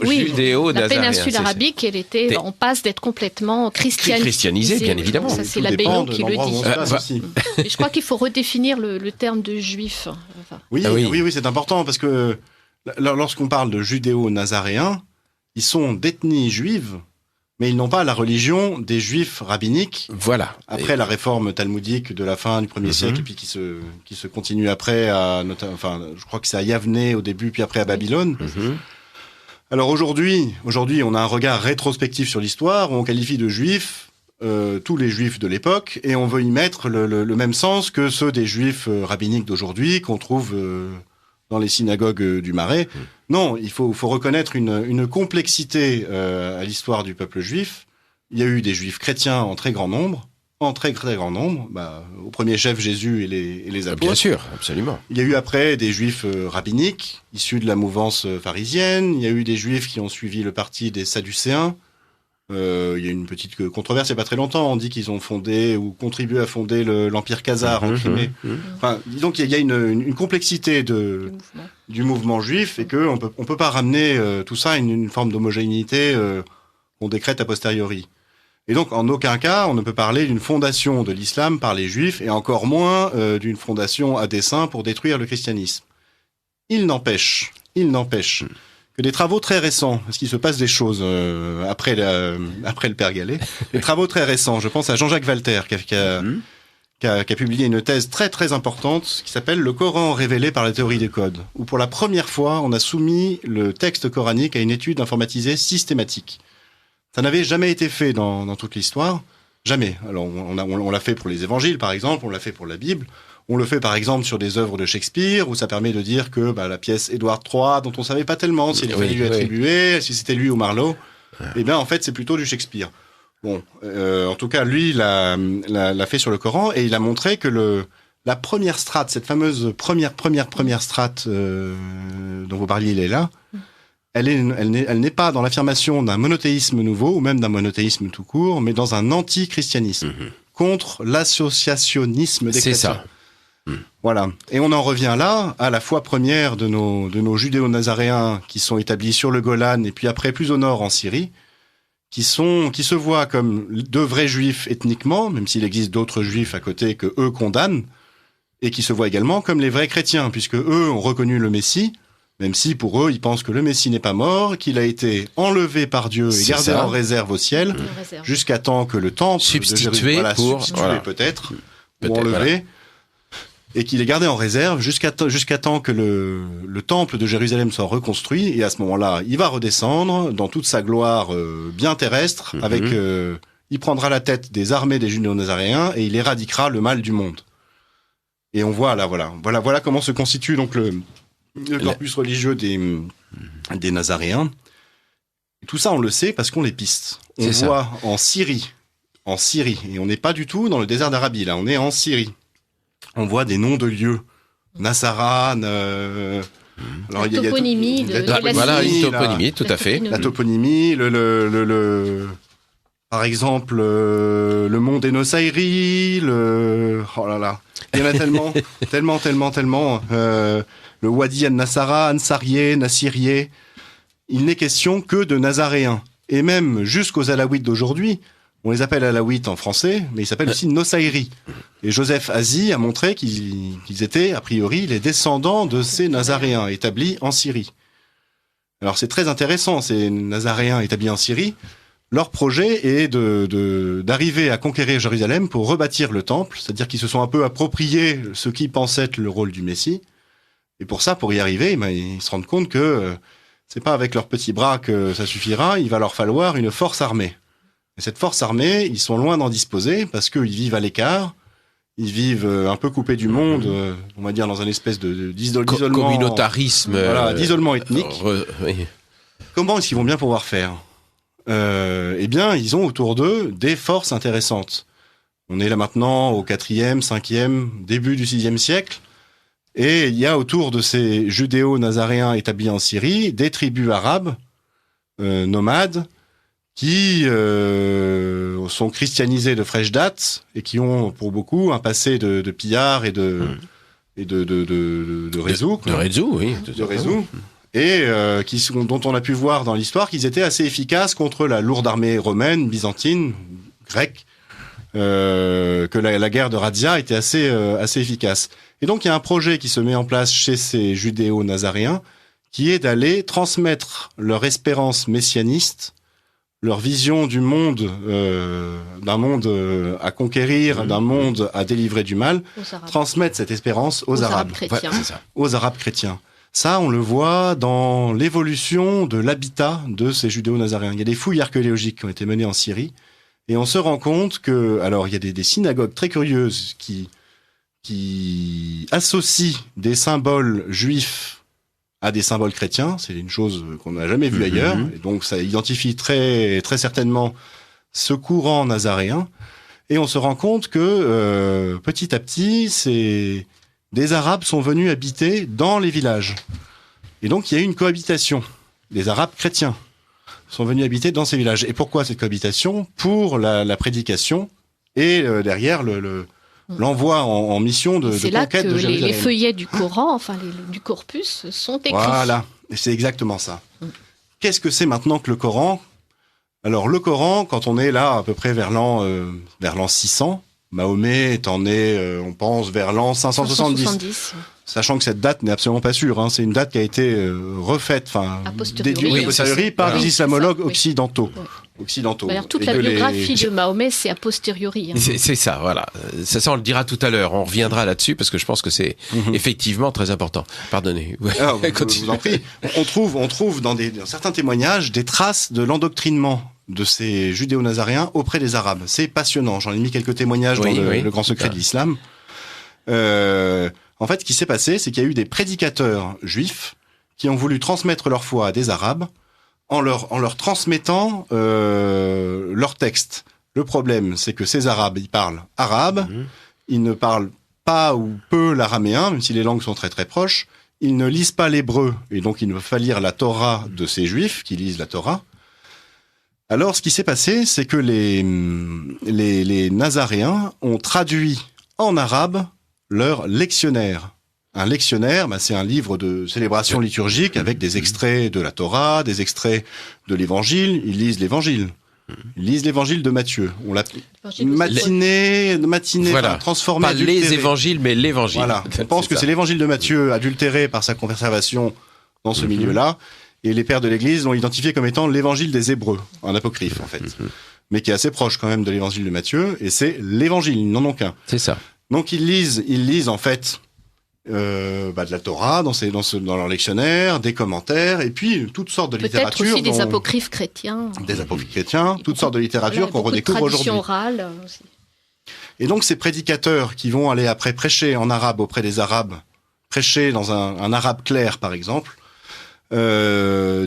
la péninsule arabique, elle était en passe d'être complètement christianisée, bien évidemment. Ça, c'est l'abbé qui le dit. Mais je crois qu'il faut redéfinir le terme de juif. Oui, c'est important parce que lorsqu'on parle de judéo-nazaréens, ils sont d'ethnie juive, mais ils n'ont pas la religion des juifs rabbiniques. Voilà. Après la réforme talmudique de la fin du 1er siècle, et puis qui se continue après je crois que c'est à Yavne au début, puis après à Babylone. Alors aujourd'hui, on a un regard rétrospectif sur l'histoire, où on qualifie de juifs tous les juifs de l'époque, et on veut y mettre le même sens que ceux des juifs rabbiniques d'aujourd'hui, qu'on trouve dans les synagogues du Marais. Non, il faut reconnaître une complexité à l'histoire du peuple juif. Il y a eu des juifs chrétiens en très grand nombre, en très très grand nombre, au premier chef Jésus et les apôtres. Bien sûr, absolument. Il y a eu après des juifs rabbiniques, issus de la mouvance pharisienne. Il y a eu des juifs qui ont suivi le parti des Sadducéens. Il y a une petite controverse il n'y a pas très longtemps. On dit qu'ils ont fondé ou contribué à fonder l'Empire khazar en Crimée. Enfin, donc il y a une complexité du mouvement juif et qu'on peut pas ramener tout ça à une forme d'homogénéité qu'on décrète a posteriori. Et donc, en aucun cas, on ne peut parler d'une fondation de l'islam par les juifs, et encore moins d'une fondation à dessein pour détruire le christianisme. Il n'empêche que des travaux très récents, parce qu'il se passe des choses après le Père Gallet, des travaux très récents, je pense à Jean-Jacques Walter, qui a publié une thèse très très importante, qui s'appelle « Le Coran révélé par la théorie des codes », où pour la première fois, on a soumis le texte coranique à une étude informatisée systématique. Ça n'avait jamais été fait dans toute l'histoire. Jamais. Alors, on l'a fait pour les évangiles, par exemple, on l'a fait pour la Bible. On le fait, par exemple, sur des œuvres de Shakespeare, où ça permet de dire que la pièce Édouard III, dont on savait pas tellement s'il fallait lui attribuer, si c'était lui ou Marlowe, eh bien, en fait, c'est plutôt du Shakespeare. Bon, en tout cas, lui, il l'a fait sur le Coran, et il a montré que la première strate, cette fameuse première strate dont vous parliez, il est là. Elle n'est pas dans l'affirmation d'un monothéisme nouveau, ou même d'un monothéisme tout court, mais dans un anti-christianisme, contre l'associationnisme des chrétiens. C'est ça. Voilà. Et on en revient là, à la foi première de nos judéo-nazaréens qui sont établis sur le Golan, et puis après plus au nord en Syrie, qui se voient comme de vrais juifs ethniquement, même s'il existe d'autres juifs à côté que eux condamnent, et qui se voient également comme les vrais chrétiens, puisque eux ont reconnu le Messie, même si pour eux, ils pensent que le Messie n'est pas mort, qu'il a été enlevé par Dieu et gardé en réserve au ciel, jusqu'à temps que le temple substitué peut-être, ou enlevé, et qu'il est gardé en réserve jusqu'à temps que le temple de Jérusalem soit reconstruit, et à ce moment-là, il va redescendre dans toute sa gloire bien terrestre, avec il prendra la tête des armées des judéo-nazaréens et il éradiquera le mal du monde. Et on voit là, voilà comment se constitue donc le corpus religieux des Nazaréens. Et tout ça, on le sait parce qu'on les piste. On voit en Syrie, et on n'est pas du tout dans le désert d'Arabie, là, on est en Syrie. On voit des noms de lieux. Nassaran, alors, la toponymie voilà, une toponymie, tout à fait. La toponymie, par exemple, le mont des Nossairi, oh là là, il y en a tellement. Le Wadi al-Nassara, Ansarié, Nassirié. Il n'est question que de Nazaréens. Et même jusqu'aux Alaouites d'aujourd'hui, on les appelle Alaouites en français, mais ils s'appellent aussi Nossairi. Et Joseph Hazi a montré qu'ils étaient, a priori, les descendants de ces Nazaréens établis en Syrie. Alors c'est très intéressant, ces Nazaréens établis en Syrie. Leur projet est d'arriver à conquérir Jérusalem pour rebâtir le temple, c'est-à-dire qu'ils se sont un peu appropriés ce qui pensait être le rôle du Messie. Et pour ça, pour y arriver, ils se rendent compte que c'est pas avec leurs petits bras que ça suffira, il va leur falloir une force armée. Et cette force armée, ils sont loin d'en disposer parce qu'ils vivent à l'écart, ils vivent un peu coupés du monde, on va dire dans une espèce d'isolement... Communautarisme. Voilà, d'isolement ethnique. Oui. Comment est-ce qu'ils vont bien pouvoir faire ? Eh bien, ils ont autour d'eux des forces intéressantes. On est là maintenant au 4e, 5e, début du 6e siècle. Et il y a autour de ces judéo-nazaréens établis en Syrie des tribus arabes nomades qui sont christianisés de fraîche date et qui ont pour beaucoup un passé de pillards et de réseaux. De réseaux, oui. De réseaux. Et dont on a pu voir dans l'histoire qu'ils étaient assez efficaces contre la lourde armée romaine, byzantine, grecque, que la guerre de Razzia était assez efficace. Et donc il y a un projet qui se met en place chez ces judéo-nazaréens, qui est d'aller transmettre leur espérance messianiste, leur vision du monde, d'un monde à conquérir, d'un monde à délivrer du mal, transmettre cette espérance aux Arabes chrétiens. Ouais, aux Arabes chrétiens. Ça, on le voit dans l'évolution de l'habitat de ces judéo-nazaréens. Il y a des fouilles archéologiques qui ont été menées en Syrie, et on se rend compte que, alors, il y a des synagogues très curieuses qui associent des symboles juifs à des symboles chrétiens. C'est une chose qu'on n'a jamais vue ailleurs. Et donc, ça identifie très, très certainement ce courant nazaréen. Et on se rend compte que petit à petit, des Arabes sont venus habiter dans les villages. Et donc il y a eu une cohabitation. Les Arabes chrétiens sont venus habiter dans ces villages. Et pourquoi cette cohabitation ? Pour la prédication et derrière l'envoi en mission de conquête de Jérusalem. C'est là que les feuillets du Coran, du corpus, sont écrits. Voilà, et c'est exactement ça. Qu'est-ce que c'est maintenant que le Coran ? Alors le Coran, quand on est là à peu près vers l'an 600, Mahomet étant né, on pense, vers l'an 570. Sachant que cette date n'est absolument pas sûre, hein. C'est une date qui a été refaite, déduite a posteriori par les islamologues occidentaux. D'ailleurs, toute la biographie de Mahomet, c'est a posteriori. Hein. C'est ça, voilà. Ça, on le dira tout à l'heure. On reviendra là-dessus parce que je pense que c'est effectivement très important. Pardonnez. Alors, je vous en prie. On trouve dans certains témoignages des traces de l'endoctrinement de ces judéo-nazaréens auprès des Arabes. C'est passionnant. J'en ai mis quelques témoignages dans le grand secret de l'islam. En fait, ce qui s'est passé, c'est qu'il y a eu des prédicateurs juifs qui ont voulu transmettre leur foi à des Arabes en leur transmettant leur texte. Le problème, c'est que ces Arabes, ils parlent arabe, ils ne parlent pas ou peu l'araméen, même si les langues sont très très proches, ils ne lisent pas l'hébreu, et donc il ne peuvent pas lire la Torah de ces Juifs qui lisent la Torah. Alors, ce qui s'est passé, c'est que les Nazaréens ont traduit en arabe leur lectionnaire. Un lectionnaire, c'est un livre de célébration liturgique avec des extraits de la Torah, des extraits de l'Évangile. Ils lisent l'Évangile. Ils lisent l'Évangile de Matthieu. On l'appelle matinée, voilà. Transformé. Pas les évangiles, mais l'Évangile. Voilà. On pense que c'est l'Évangile de Matthieu adultéré par sa conservation dans ce milieu-là. Et les pères de l'Église l'ont identifié comme étant l'Évangile des Hébreux, un apocryphe en fait, mais qui est assez proche quand même de l'Évangile de Matthieu. Et c'est l'Évangile, ils n'en ont qu'un. C'est ça. Donc ils lisent en fait de la Torah dans leur lectionnaire, des commentaires, et puis toutes sortes de littératures. Peut-être aussi des apocryphes chrétiens. Des apocryphes chrétiens, toutes sortes de littératures qu'on redécouvre aujourd'hui. Orale aussi. Et donc ces prédicateurs qui vont aller après prêcher en arabe auprès des Arabes, prêcher dans un arabe clair par exemple,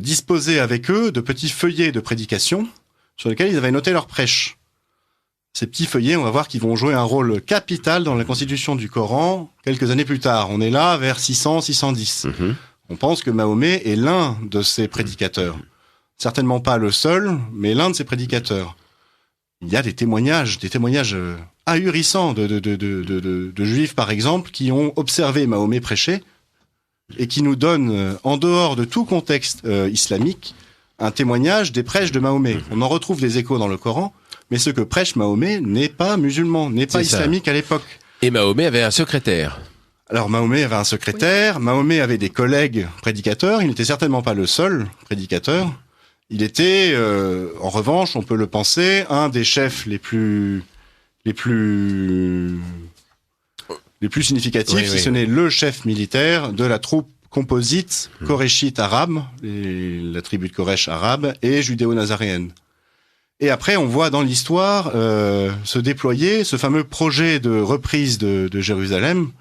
disposaient avec eux de petits feuillets de prédication sur lesquels ils avaient noté leur prêche. Ces petits feuillets, on va voir qu'ils vont jouer un rôle capital dans la constitution du Coran quelques années plus tard. On est là vers 600-610. On pense que Mahomet est l'un de ces prédicateurs. Certainement pas le seul, mais l'un de ces prédicateurs. Il y a des témoignages ahurissants de juifs, par exemple, qui ont observé Mahomet prêcher et qui nous donnent, en dehors de tout contexte islamique, un témoignage des prêches de Mahomet. On en retrouve des échos dans le Coran, mais ce que prêche Mahomet n'est pas musulman, n'est pas islamique à l'époque. Et Mahomet avait un secrétaire. Alors Mahomet avait un secrétaire, Mahomet avait des collègues prédicateurs, il n'était certainement pas le seul prédicateur. Il était, en revanche, on peut le penser, un des chefs les plus significatifs, si ce n'est le chef militaire de la troupe composite koréchite arabe, la tribu de Koresh arabe, et judéo-nazaréenne. Et après, on voit dans l'histoire se déployer ce fameux projet de reprise de Jérusalem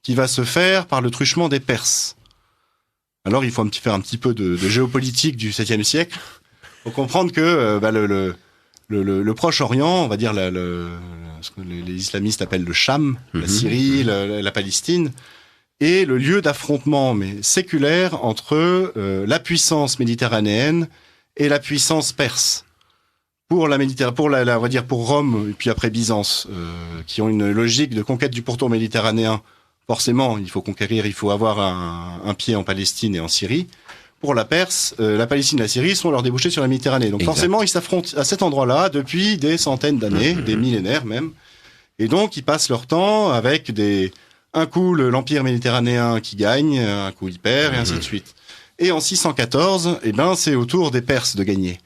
qui va se faire par le truchement des Perses. Alors, il faut faire un petit peu de géopolitique du 7e siècle pour comprendre que le Proche-Orient, on va dire ce que les islamistes appellent le Cham, la Syrie, la Palestine, est le lieu d'affrontement mais séculaire entre la puissance méditerranéenne et la puissance perse. Pour la Méditerranée, on va dire pour Rome et puis après Byzance, qui ont une logique de conquête du pourtour méditerranéen. Forcément, il faut conquérir, il faut avoir un pied en Palestine et en Syrie. Pour la Perse, la Palestine et la Syrie sont leurs débouchés sur la Méditerranée. Donc forcément, ils s'affrontent à cet endroit-là depuis des centaines d'années, des millénaires même. Et donc, ils passent leur temps avec un coup l'Empire méditerranéen qui gagne, un coup il perd, et ainsi de suite. Et en 614, c'est au tour des Perses de gagner.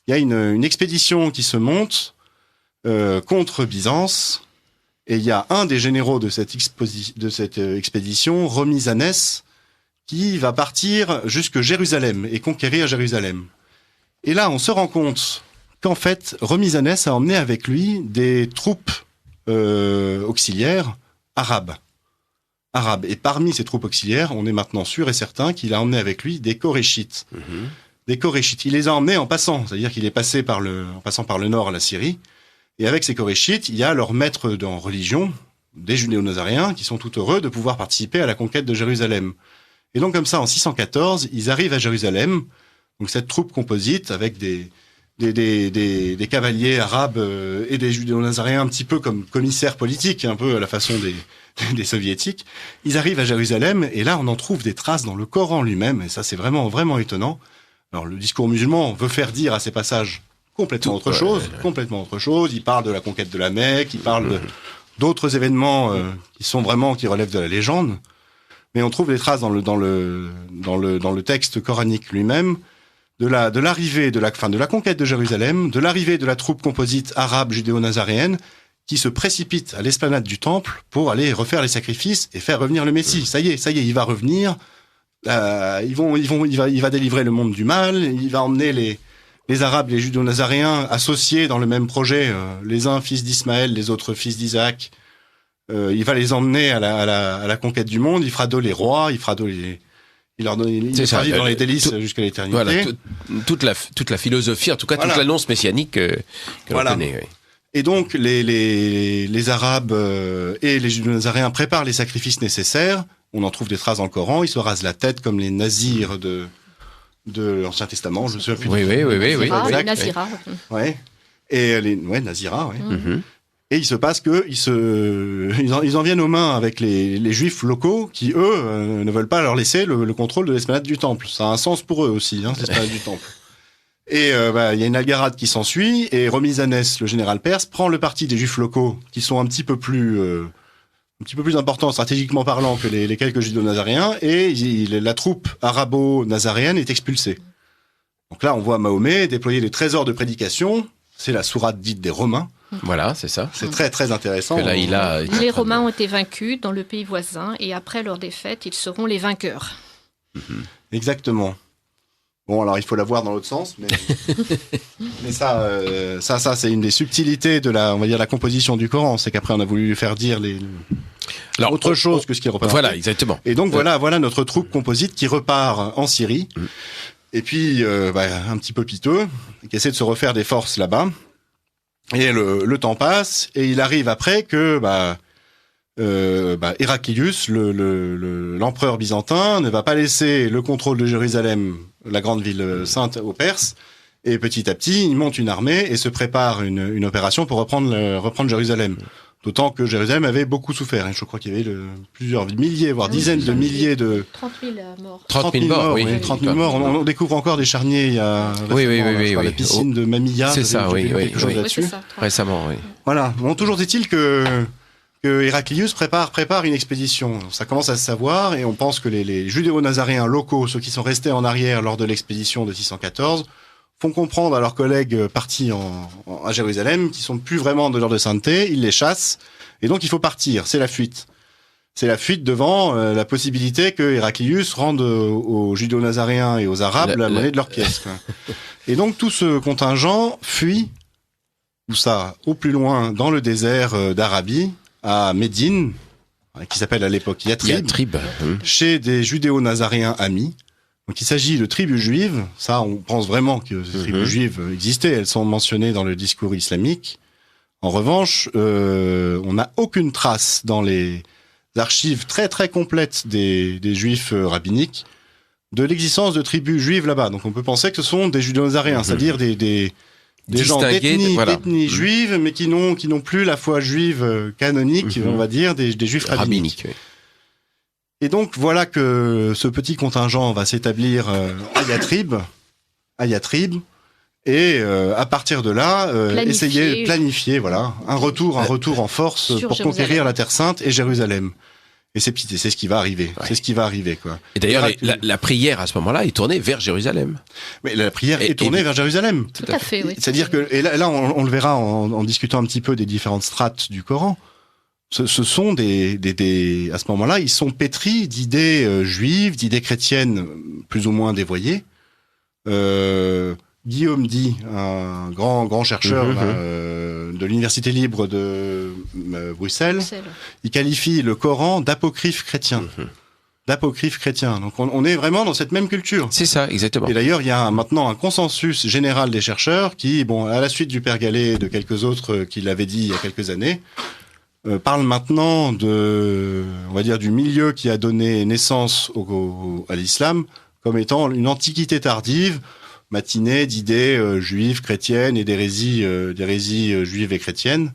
Il y a une expédition qui se monte contre Byzance, et il y a un des généraux de cette expédition, Rhomysanès, qui va partir jusque Jérusalem et conquérir Jérusalem. Et là, on se rend compte qu'en fait, Rhomysanès a emmené avec lui des troupes auxiliaires arabes. Et parmi ces troupes auxiliaires, on est maintenant sûr et certain qu'il a emmené avec lui des Koréchites. Des Koréchites. Il les a emmenés en passant, c'est-à-dire qu'il est passé en passant par le nord, la Syrie, Et avec ces Koréchites, il y a leurs maîtres en religion, des judéo-nazaréens, qui sont tout heureux de pouvoir participer à la conquête de Jérusalem. Et donc comme ça, en 614, ils arrivent à Jérusalem, donc cette troupe composite avec des cavaliers arabes et des judéo-nazaréens un petit peu comme commissaires politiques, un peu à la façon des soviétiques. Ils arrivent à Jérusalem et là on en trouve des traces dans le Coran lui-même et ça c'est vraiment vraiment étonnant. Alors le discours musulman veut faire dire à ces passages complètement autre chose. Il parle de la conquête de la Mecque, il parle d'autres événements qui relèvent de la légende. Mais on trouve des traces dans le texte coranique lui-même de l'arrivée de la conquête de Jérusalem, de l'arrivée de la troupe composite arabe judéo-nazaréenne qui se précipite à l'esplanade du temple pour aller refaire les sacrifices et faire revenir le Messie. Ça y est, il va revenir. Il va délivrer le monde du mal. Il va emmener les Arabes, les judéo-nazaréens associés dans le même projet, les uns fils d'Ismaël, les autres fils d'Isaac. Il va les emmener à la conquête du monde. Il fera d'eux les rois. Il fera vivre dans les délices jusqu'à l'éternité. Voilà, toute la philosophie, en tout cas toute l'annonce messianique que l'on connaît. Oui. Et donc les Arabes et les Judéo-Nazaréens préparent les sacrifices nécessaires. On en trouve des traces dans le Coran. Ils se rasent la tête comme les nazirs de l'Ancien Testament. Je me souviens plus. Oui. Les Nazira. Ouais. Et Nazira. Ouais. Mm-hmm. Et il se passe que ils en viennent aux mains avec les Juifs locaux qui eux ne veulent pas leur laisser le contrôle de l'esplanade du temple. Ça a un sens pour eux aussi, l'esplanade du temple. Et il y a une algarade qui s'ensuit et Romizanès, le général perse, prend le parti des Juifs locaux qui sont un petit peu plus importants stratégiquement parlant que les quelques judéo-nazaréens et la troupe arabo-nazaréenne est expulsée. Donc là, on voit Mahomet déployer des trésors de prédication. C'est la sourate dite des Romains. Voilà, c'est ça. C'est très très intéressant. Que là, les Romains ont été vaincus dans le pays voisin et après leur défaite, ils seront les vainqueurs. Exactement. Bon, alors il faut la voir dans l'autre sens, mais ça c'est une des subtilités de la composition du Coran, c'est qu'après on a voulu lui faire dire autre chose que ce qu'il représente. Voilà, exactement. Et donc voilà notre troupe composite qui repart en Syrie. Et puis un petit peu piteux, qui essaie de se refaire des forces là-bas. Et le temps passe et il arrive après que Héraclius, l'empereur byzantin, ne va pas laisser le contrôle de Jérusalem, la grande ville sainte, aux Perses. Et petit à petit, il monte une armée et se prépare une opération pour reprendre Jérusalem. D'autant que Jérusalem avait beaucoup souffert. Je crois qu'il y avait plusieurs milliers, voire dizaines de milliers de... 30 000 morts. 30 000 morts, oui. 30 000 morts. On découvre encore des charniers. Il y a la piscine de Mamilla. C'est ça, quelque chose là-dessus. C'est ça, récemment, oui. Voilà. Bon, toujours est-il que Héraclius prépare une expédition. Ça commence à se savoir et on pense que les judéo-nazaréens locaux, ceux qui sont restés en arrière lors de l'expédition de 614, font comprendre à leurs collègues partis à Jérusalem qu'ils sont plus vraiment de l'heure de sainteté, ils les chassent, et donc il faut partir, c'est la fuite. C'est la fuite devant la possibilité que Héraclius rende aux judéo-nazaréens et aux Arabes la monnaie de leur pièce. Et donc tout ce contingent fuit, tout ça, au plus loin, dans le désert d'Arabie, à Médine, qui s'appelle à l'époque Yatrib. Chez des judéo-nazaréens amis. Donc il s'agit de tribus juives, ça on pense vraiment que ces tribus juives existaient, elles sont mentionnées dans le discours islamique. En revanche, on n'a aucune trace dans les archives très très complètes des juifs rabbiniques de l'existence de tribus juives là-bas. Donc on peut penser que ce sont des judéo-nazaréens, c'est-à-dire des gens d'ethnie juive, mais qui n'ont plus la foi juive canonique, on va dire, des juifs rabbiniques. Oui. Et donc voilà que ce petit contingent va s'établir à Yatrib, et à partir de là, essayer de planifier un retour en force pour conquérir la Terre Sainte et Jérusalem. Et c'est ce qui va arriver. Ouais. C'est ce qui va arriver, quoi. Et d'ailleurs, la prière à ce moment-là est tournée vers Jérusalem. Mais la prière est tournée vers Jérusalem. Tout à fait, oui. C'est-à-dire que, et là on le verra en discutant un petit peu des différentes strates du Coran. Ce sont à ce moment-là, ils sont pétris d'idées juives, d'idées chrétiennes plus ou moins dévoyées. Guillaume Di, un grand chercheur de l'Université libre de Bruxelles, il qualifie le Coran d'apocryphe chrétien. d'apocryphes chrétiens. Donc on est vraiment dans cette même culture. C'est ça, exactement. Et d'ailleurs, il y a maintenant un consensus général des chercheurs qui, à la suite du Père Gallet et de quelques autres qui l'avaient dit il y a quelques années, parlent maintenant on va dire, du milieu qui a donné naissance à l'islam comme étant une antiquité tardive, matinée d'idées juives, chrétiennes et d'hérésies juives et chrétiennes.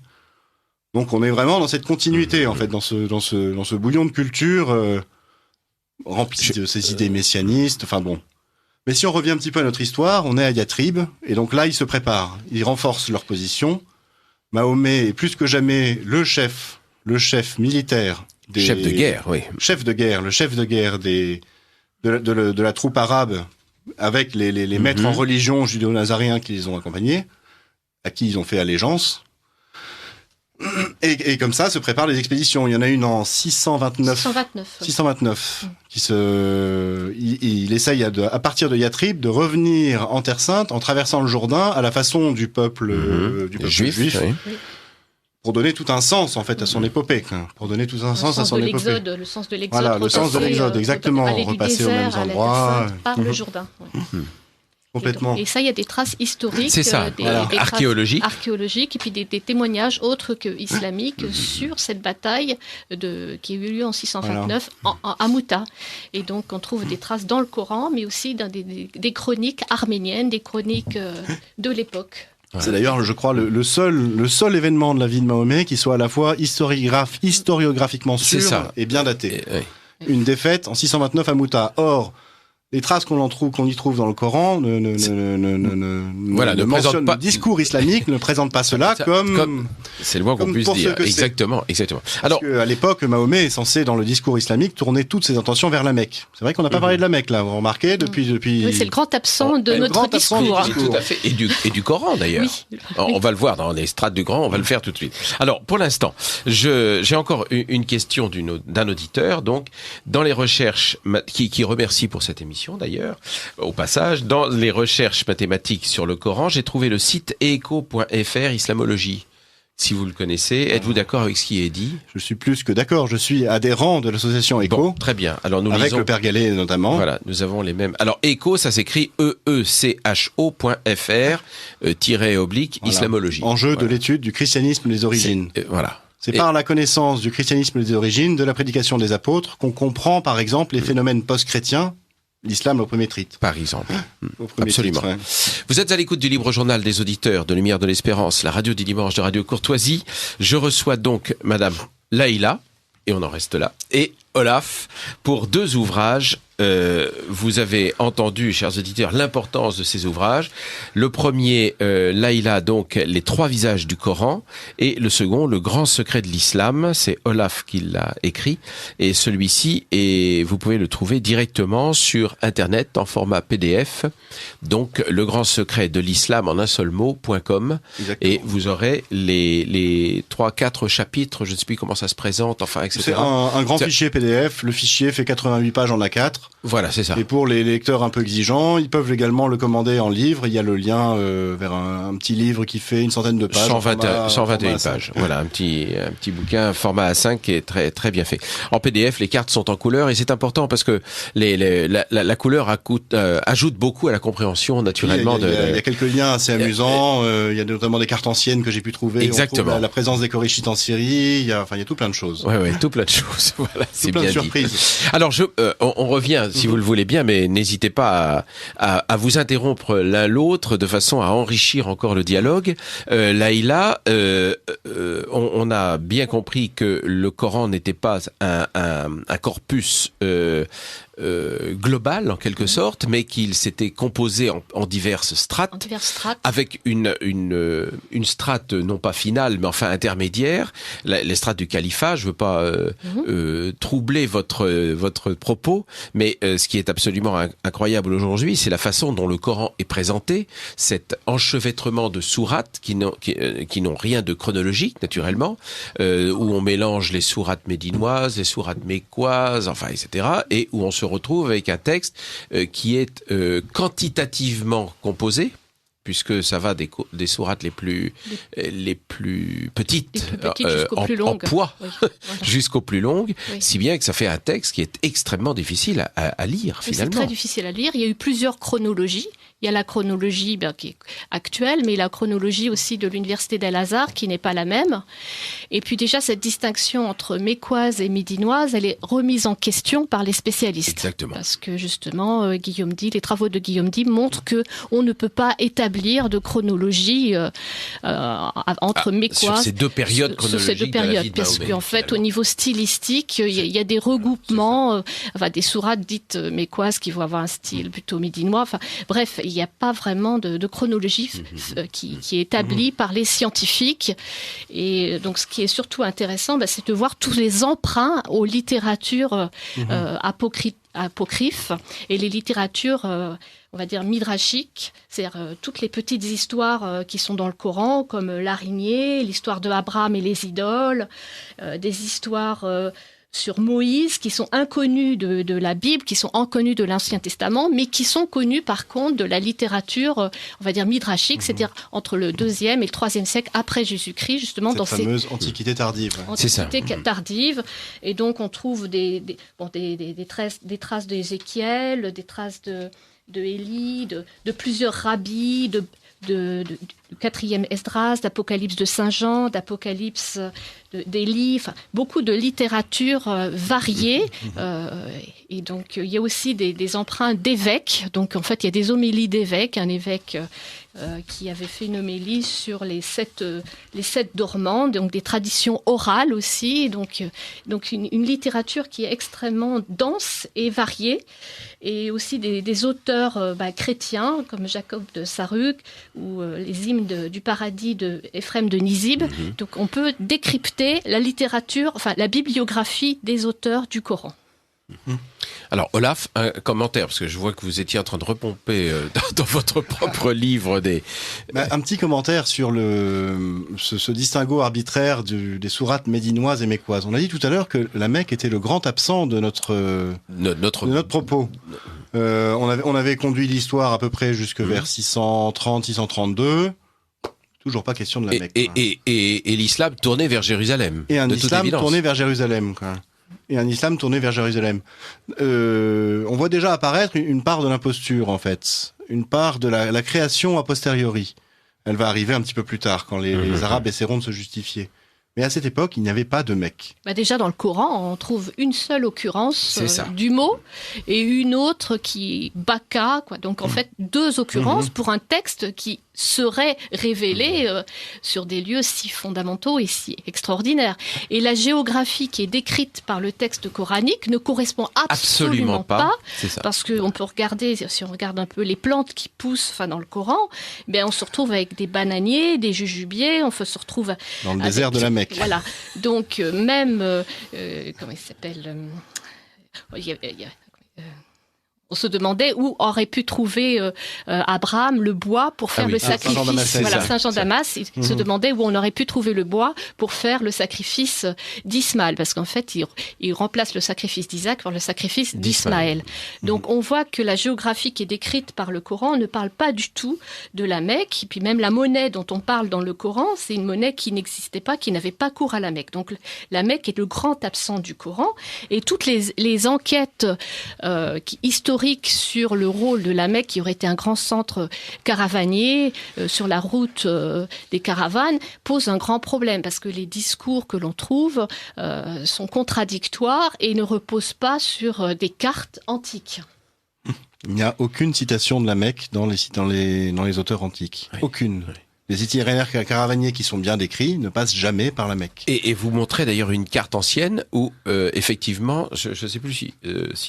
Donc on est vraiment dans cette continuité, en fait, dans ce bouillon de culture rempli de ces idées messianistes, enfin bon. Mais si on revient un petit peu à notre histoire, on est à Yatrib, et donc là, ils se préparent. Ils renforcent leur position. Mahomet est plus que jamais le chef militaire chef de guerre, oui. Le chef de guerre de la troupe arabe, avec les maîtres en religion judéo-nazaréens qui les ont accompagnés, à qui ils ont fait allégeance. Et comme ça se préparent les expéditions. Il y en a une en 629. 629. Il essaye à partir de Yatrib de revenir en Terre Sainte en traversant le Jourdain à la façon du peuple juif. Oui. Pour donner tout un sens, en fait, à son épopée. Pour donner tout un sens à son épopée. Le sens de l'exode. Voilà, le sens de l'exode, exactement. Repasser aux mêmes endroits. Par le Jourdain. Ouais. Complètement. Et ça, il y a des traces historiques. C'est ça, des archéologiques, et puis des témoignages autres que islamiques sur cette bataille qui a eu lieu en 629 à Mouta. Et donc, on trouve des traces dans le Coran, mais aussi dans des chroniques arméniennes, des chroniques de l'époque. C'est d'ailleurs, je crois, le seul événement de la vie de Mahomet qui soit à la fois historiographiquement sûr et bien daté. Une défaite en 629 à Mouta. Or, les traces qu'on y trouve dans le Coran ne mentionnent pas. Le discours islamique ne présente pas cela comme c'est le moins qu'on puisse dire. Exactement. Alors, parce qu'à l'époque, Mahomet est censé, dans le discours islamique, tourner toutes ses intentions vers la Mecque. C'est vrai qu'on n'a pas parlé de la Mecque, là. Vous remarquez, depuis... Oui, c'est le grand absent de notre discours. Tout à fait. Et du Coran, d'ailleurs. Oui. On va le voir dans les strates du Coran, on va le faire tout de suite. Alors, pour l'instant, j'ai encore une question d'un auditeur, donc, dans les recherches, qui remercie pour cette émission, d'ailleurs, au passage, dans les recherches mathématiques sur le Coran, j'ai trouvé le site eco.fr Islamologie. Si vous le connaissez, êtes-vous d'accord avec ce qui est dit ? Je suis plus que d'accord, je suis adhérent de l'association ECO. Bon, très bien. Alors nous avec lisons... le Père Gallet notamment. Voilà, nous avons les mêmes. Alors ECO, ça s'écrit EECHO.fr Islamologie. Enjeu de l'étude du christianisme des origines. Voilà. C'est par la connaissance du christianisme des origines, de la prédication des apôtres, qu'on comprend par exemple les phénomènes post-chrétiens. L'islam au premier titre. Par exemple. Absolument. Titre, ouais. Vous êtes à l'écoute du Libre Journal des auditeurs de Lumière de l'Espérance, la radio du dimanche de Radio Courtoisie. Je reçois donc Madame Laïla, et on en reste là, et Olaf, pour 2 ouvrages. Vous avez entendu, chers auditeurs, l'importance de ces ouvrages. Le premier, Laïla, donc, les 3 visages du Coran, et le second, le grand secret de l'islam. C'est Olaf qui l'a écrit, et celui-ci, vous pouvez le trouver directement sur Internet en format PDF. Donc, le grand secret de l'islam en un seul mot.com, et vous aurez les 3-4 chapitres, je ne sais plus comment ça se présente, enfin, etc. C'est un grand fichier PDF. Le fichier fait 88 pages en A4. Voilà, c'est ça. Et pour les lecteurs un peu exigeants, ils peuvent également le commander en livre. Il y a le lien vers un petit livre qui fait une centaine de pages. 121 pages. Voilà, un petit bouquin format A5 qui est très très bien fait. En PDF, les cartes sont en couleur et c'est important parce que la couleur ajoute beaucoup à la compréhension naturellement. Il y a quelques liens assez amusants. Il y a notamment des cartes anciennes que j'ai pu trouver. Exactement. On trouve la présence des Koréchites en Syrie. Il y a tout plein de choses. Ouais, tout plein de choses. Voilà, c'est bien dit. Plein de surprises. Alors on revient, si vous le voulez bien, mais n'hésitez pas à vous interrompre l'un l'autre de façon à enrichir encore le dialogue. Laïla, on a bien compris que le Coran n'était pas un corpus global en quelque sorte, mais qu'il s'était composé en diverses strates, avec une strate non pas finale, mais enfin intermédiaire, les strates du califat. Je veux pas troubler votre propos, mais ce qui est absolument incroyable aujourd'hui, c'est la façon dont le Coran est présenté, cet enchevêtrement de sourates qui n'ont rien de chronologique naturellement, où on mélange les sourates médinoises, les sourates mécoises, enfin etc., et où on se retrouve avec un texte qui est quantitativement composé, puisque ça va des sourates les plus petites, jusqu'aux plus en longues. poids, Oui, voilà. jusqu'aux plus longues, Oui. si bien que ça fait un texte qui est extrêmement difficile à lire, Oui, c'est finalement. très difficile à lire. Il y a eu plusieurs chronologies. Il y a la chronologie qui est actuelle, mais la chronologie aussi de l'Université d'Al-Azhar, qui n'est pas la même. Et puis déjà, cette distinction entre mécoise et médinoise, elle est remise en question par les spécialistes. Exactement. Parce que justement, les travaux de Guillaume Dee montrent qu'on ne peut pas établir de chronologie entre mécoise... Sur ces deux périodes chronologiques de la vie de parce Mahomet, qu'en fait, finalement. au niveau stylistique, il y a des regroupements, des sourates dites mécoises qui vont avoir un style plutôt médinois. Enfin, bref, il n'y a pas vraiment de chronologie qui est établie par les scientifiques. Et donc, ce qui est surtout intéressant, c'est de voir tous les emprunts aux littératures apocryphes et les littératures, on va dire, midrashiques, c'est-à-dire toutes les petites histoires qui sont dans le Coran, comme l'araignée, l'histoire de Abraham et les idoles, des histoires sur Moïse, qui sont inconnus de la Bible, qui sont inconnus de l'Ancien Testament, mais qui sont connus par contre de la littérature, on va dire midrashique, c'est-à-dire entre le 2e et le 3e siècle après Jésus-Christ, justement Cette dans fameuse Antiquité tardive. C'est ça. Antiquité tardive. Et donc on trouve des traces d'Ézéchiel, des traces de Élie, de plusieurs rabbis, du 4e Esdras, d'Apocalypse de Saint Jean, d'Apocalypse d'Élie, enfin, beaucoup de littérature variée. Et donc, il y a aussi des emprunts d'évêques. Donc, en fait, il y a des homélies d'évêques. Un évêque qui avait fait une homélie sur les sept dormants, donc des traditions orales aussi. Donc une littérature qui est extrêmement dense et variée. Et aussi des auteurs chrétiens, comme Jacob de Saruk, ou les hymnes du paradis de Éphrem de Nizib. Donc, on peut décrypter la littérature, enfin la bibliographie des auteurs du Coran. Alors, Olaf, un commentaire, parce que je vois que vous étiez en train de repomper dans votre propre livre Un petit commentaire sur ce distinguo arbitraire des sourates médinoises et mécoises. On a dit tout à l'heure que la Mecque était le grand absent de notre propos. On avait conduit l'histoire à peu près jusque vers 630-632. Toujours pas question de la Mecque. Et l'islam tourné vers Jérusalem. Et un de toute islam évidence. tourné vers Jérusalem, quoi. On voit déjà apparaître une part de l'imposture, en fait. Une part de la création a posteriori. Elle va arriver un petit peu plus tard, quand les Arabes essaieront de se justifier. Mais à cette époque, il n'y avait pas de Mecque. Déjà, dans le Coran, on trouve une seule occurrence du mot et une autre qui baka, quoi. Donc, en fait, deux occurrences pour un texte qui serait révélé sur des lieux si fondamentaux et si extraordinaires. Et la géographie qui est décrite par le texte coranique ne correspond absolument pas. C'est ça. Parce qu'on peut regarder, si on regarde un peu les plantes qui poussent dans le Coran, on se retrouve avec des bananiers, des jujubiers, on se retrouve dans le désert de la Mecque. Voilà. Donc, même, comment il s'appelle on se demandait où aurait pu trouver Abraham le bois pour faire le sacrifice. Saint-Jean d'Amas, il se demandait où on aurait pu trouver le bois pour faire le sacrifice d'Ismaël. Parce qu'en fait, il remplace le sacrifice d'Isaac par le sacrifice d'Ismaël. Donc, on voit que la géographie qui est décrite par le Coran ne parle pas du tout de la Mecque. Et puis même la monnaie dont on parle dans le Coran, c'est une monnaie qui n'existait pas, qui n'avait pas cours à la Mecque. Donc, la Mecque est le grand absent du Coran. Et toutes les enquêtes historiques sur le rôle de la Mecque, qui aurait été un grand centre caravanier sur la route des caravanes, pose un grand problème parce que les discours que l'on trouve sont contradictoires et ne reposent pas sur des cartes antiques. Il n'y a aucune citation de la Mecque dans les auteurs antiques. Oui. Aucune. Oui. Les itinéraires caravaniers qui sont bien décrits ne passent jamais par la Mecque. Et vous montrez d'ailleurs une carte ancienne où, effectivement, je ne sais plus si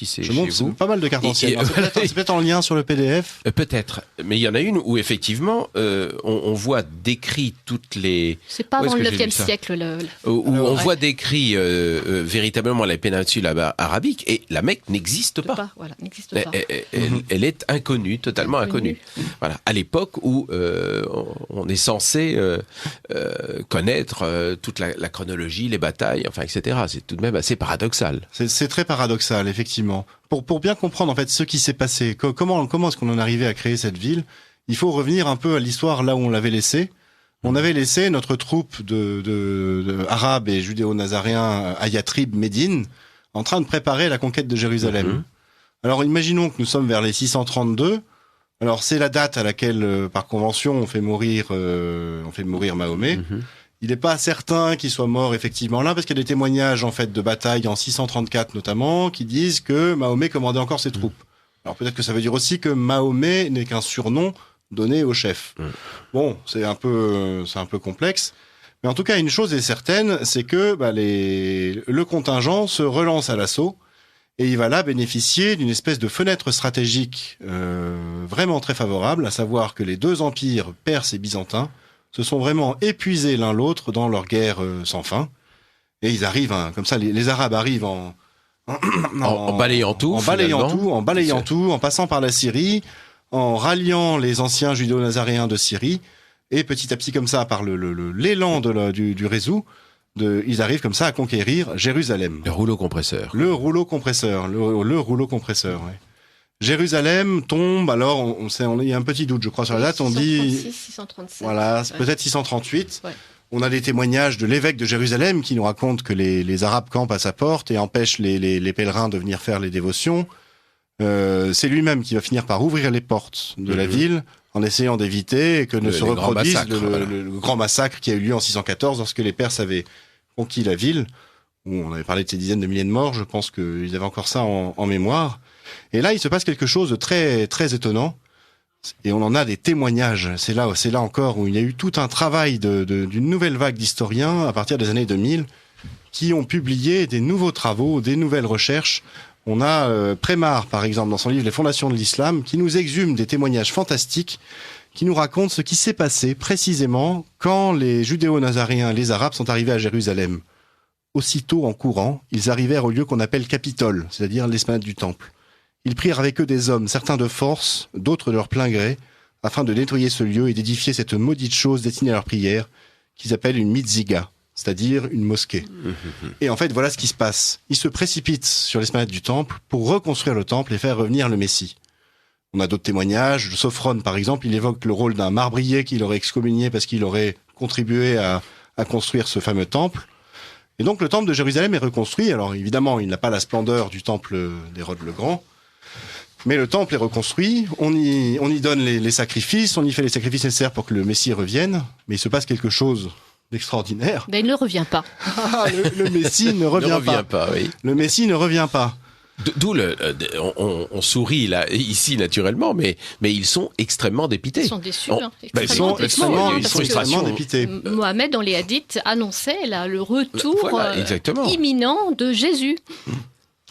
c'est chez vous. Pas mal de cartes anciennes. C'est peut-être en lien sur le PDF. Peut-être. Mais il y en a une où, effectivement, on voit décrit toutes les... C'est pas avant le 9e siècle. Où on voit décrit véritablement la péninsule arabique et la Mecque n'existe pas. Voilà, n'existe pas. Elle est inconnue, totalement inconnue. Voilà. À l'époque où on est censé connaître toute la chronologie, les batailles, enfin, etc. C'est tout de même assez paradoxal. C'est très paradoxal, effectivement. Pour bien comprendre en fait ce qui s'est passé, comment est-ce qu'on en est arrivé à créer cette ville, il faut revenir un peu à l'histoire là où on l'avait laissé. On avait laissé notre troupe de arabes et judéo-nazaréens à Yatrib, Médine, en train de préparer la conquête de Jérusalem. Alors imaginons que nous sommes vers les 632. Alors c'est la date à laquelle, par convention, on fait mourir Mahomet. Il n'est pas certain qu'il soit mort effectivement là, parce qu'il y a des témoignages en fait de bataille en 634 notamment, qui disent que Mahomet commandait encore ses troupes. Alors peut-être que ça veut dire aussi que Mahomet n'est qu'un surnom donné au chef. Bon, c'est un peu complexe. Mais en tout cas, une chose est certaine, c'est que le contingent se relance à l'assaut et il va là bénéficier d'une espèce de fenêtre stratégique vraiment très favorable, à savoir que les deux empires, perses et byzantins, se sont vraiment épuisés l'un l'autre dans leur guerre sans fin. Et ils arrivent, comme ça, les Arabes arrivent en balayant tout, en passant par la Syrie, en ralliant les anciens judéo-nazaréens de Syrie, et petit à petit comme ça, par l'élan du réseau, ils arrivent comme ça à conquérir Jérusalem. Le rouleau compresseur. Le rouleau compresseur, ouais. Jérusalem tombe, alors il y a un petit doute, je crois, sur la date, on dit... 637. Voilà, c'est peut-être 638. Ouais. On a des témoignages de l'évêque de Jérusalem qui nous raconte que les Arabes campent à sa porte et empêchent les pèlerins de venir faire les dévotions. C'est lui-même qui va finir par ouvrir les portes de la ville en essayant d'éviter que ne se reproduise le grand massacre qui a eu lieu en 614 lorsque les Perses avaient conquis la ville, où on avait parlé de ces dizaines de milliers de morts. Je pense qu'ils avaient encore ça en mémoire. Et là, il se passe quelque chose de très, très étonnant. Et on en a des témoignages. C'est là encore où il y a eu tout un travail d'une nouvelle vague d'historiens à partir des années 2000 qui ont publié des nouveaux travaux, des nouvelles recherches. On a Prémar, par exemple, dans son livre Les fondations de l'islam, qui nous exhume des témoignages fantastiques, qui nous racontent ce qui s'est passé précisément quand les judéo-nazaréens, les Arabes, sont arrivés à Jérusalem. Aussitôt en courant, ils arrivèrent au lieu qu'on appelle Capitole, c'est-à-dire l'esplanade du temple. Ils prirent avec eux des hommes, certains de force, d'autres de leur plein gré, afin de nettoyer ce lieu et d'édifier cette maudite chose destinée à leur prière, qu'ils appellent une mitziga, c'est-à-dire une mosquée. Et en fait, voilà ce qui se passe. Ils se précipitent sur l'esplanade du temple pour reconstruire le temple et faire revenir le Messie. On a d'autres témoignages. Sophrone, par exemple, il évoque le rôle d'un marbrier qu'il aurait excommunié parce qu'il aurait contribué à construire ce fameux temple. Et donc, le temple de Jérusalem est reconstruit. Alors, évidemment, il n'a pas la splendeur du temple d'Hérode le Grand. Mais le temple est reconstruit, on y donne les sacrifices, on y fait les sacrifices nécessaires pour que le Messie revienne, mais il se passe quelque chose d'extraordinaire. Ben, il ne revient pas. Le Messie ne revient pas. Oui. Le Messie ne revient pas. D'où on sourit là ici naturellement, mais ils sont extrêmement dépités. Ils sont déçus. Ils sont extrêmement dépités. Mohamed, dans les hadiths, annonçait le retour imminent de Jésus.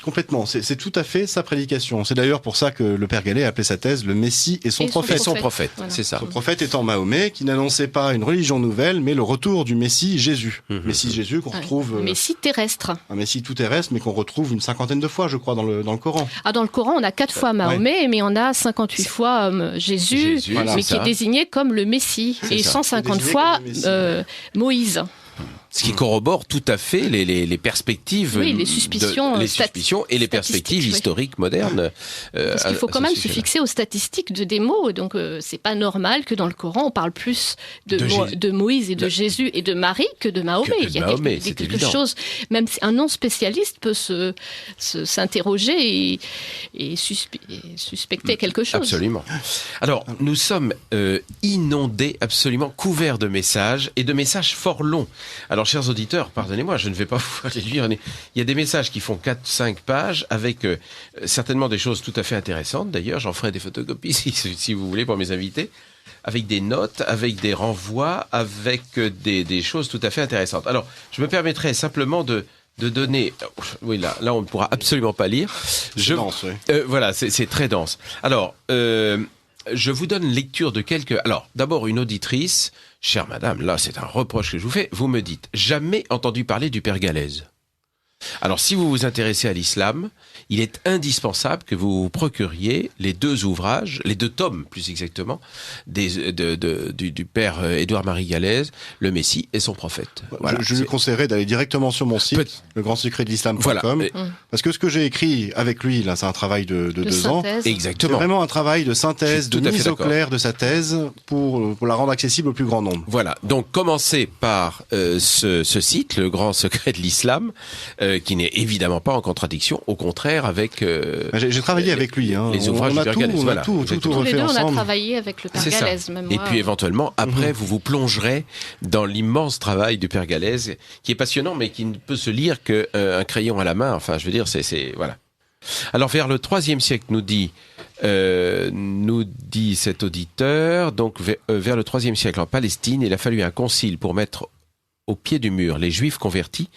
Complètement, c'est tout à fait sa prédication. C'est d'ailleurs pour ça que le père Gallet a appelé sa thèse « Le Messie et son prophète ». Son prophète, voilà. C'est ça. Son prophète étant Mahomet, qui n'annonçait pas une religion nouvelle, mais le retour du Messie Jésus. Messie Jésus qu'on retrouve... Messie terrestre. Un Messie tout terrestre, mais qu'on retrouve une 50aine de fois, je crois, dans le Coran. Ah, dans le Coran, on a 4 fois Mahomet, mais on a 58 fois Jésus, voilà, mais qui est désigné comme le Messie. Et 150 fois Moïse. Ce qui corrobore tout à fait les perspectives, les suspicions et les perspectives historiques modernes. Parce qu'il faut quand même se fixer aux statistiques des mots. Donc c'est pas normal que dans le Coran on parle plus de Moïse et de Jésus et de Marie que de Mahomet. Il y a quelque chose. Même un non spécialiste peut s'interroger et suspecter quelque chose. Absolument. Alors nous sommes inondés, absolument couverts de messages et de messages fort longs. Alors, chers auditeurs, pardonnez-moi, je ne vais pas vous les lire. Il y a des messages qui font 4-5 pages avec certainement des choses tout à fait intéressantes. D'ailleurs, j'en ferai des photocopies si vous voulez pour mes invités, avec des notes, avec des renvois, avec des choses tout à fait intéressantes. Alors, je me permettrai simplement de donner... Oui, là, on ne pourra absolument pas lire. C'est dense, oui. Voilà, c'est très dense. Alors... je vous donne lecture de quelques... Alors, d'abord, une auditrice. Chère madame, là, c'est un reproche que je vous fais. Vous me dites, jamais entendu parler du père Galaise. Alors, si vous vous intéressez à l'islam, il est indispensable que vous vous procuriez les 2 ouvrages, les 2 tomes plus exactement, du père Édouard-Marie Gallès, Le Messie et son prophète. Voilà. Je lui conseillerais d'aller directement sur mon site, legrandssecretdelislam.com, voilà. Parce que ce que j'ai écrit avec lui, là, c'est un travail de 2 ans. Exactement. C'est vraiment un travail de synthèse, de mise au clair de sa thèse pour la rendre accessible au plus grand nombre. Voilà. Donc, commencez par ce site, Le Grand Secret de l'Islam, qui n'est évidemment pas en contradiction, au contraire avec... j'ai travaillé avec lui. Les ouvrages du Père Gallès. Voilà. Tout tous les deux, ensemble. on a travaillé avec le Père Gallès. Même et moi, puis éventuellement, après, vous vous plongerez dans l'immense travail du Père Gallès, qui est passionnant, mais qui ne peut se lire qu'un crayon à la main. Enfin, je veux dire, c'est voilà. Alors, vers le IIIe siècle, nous dit cet auditeur, donc vers le IIIe siècle en Palestine, il a fallu un concile pour mettre au pied du mur les Juifs convertis,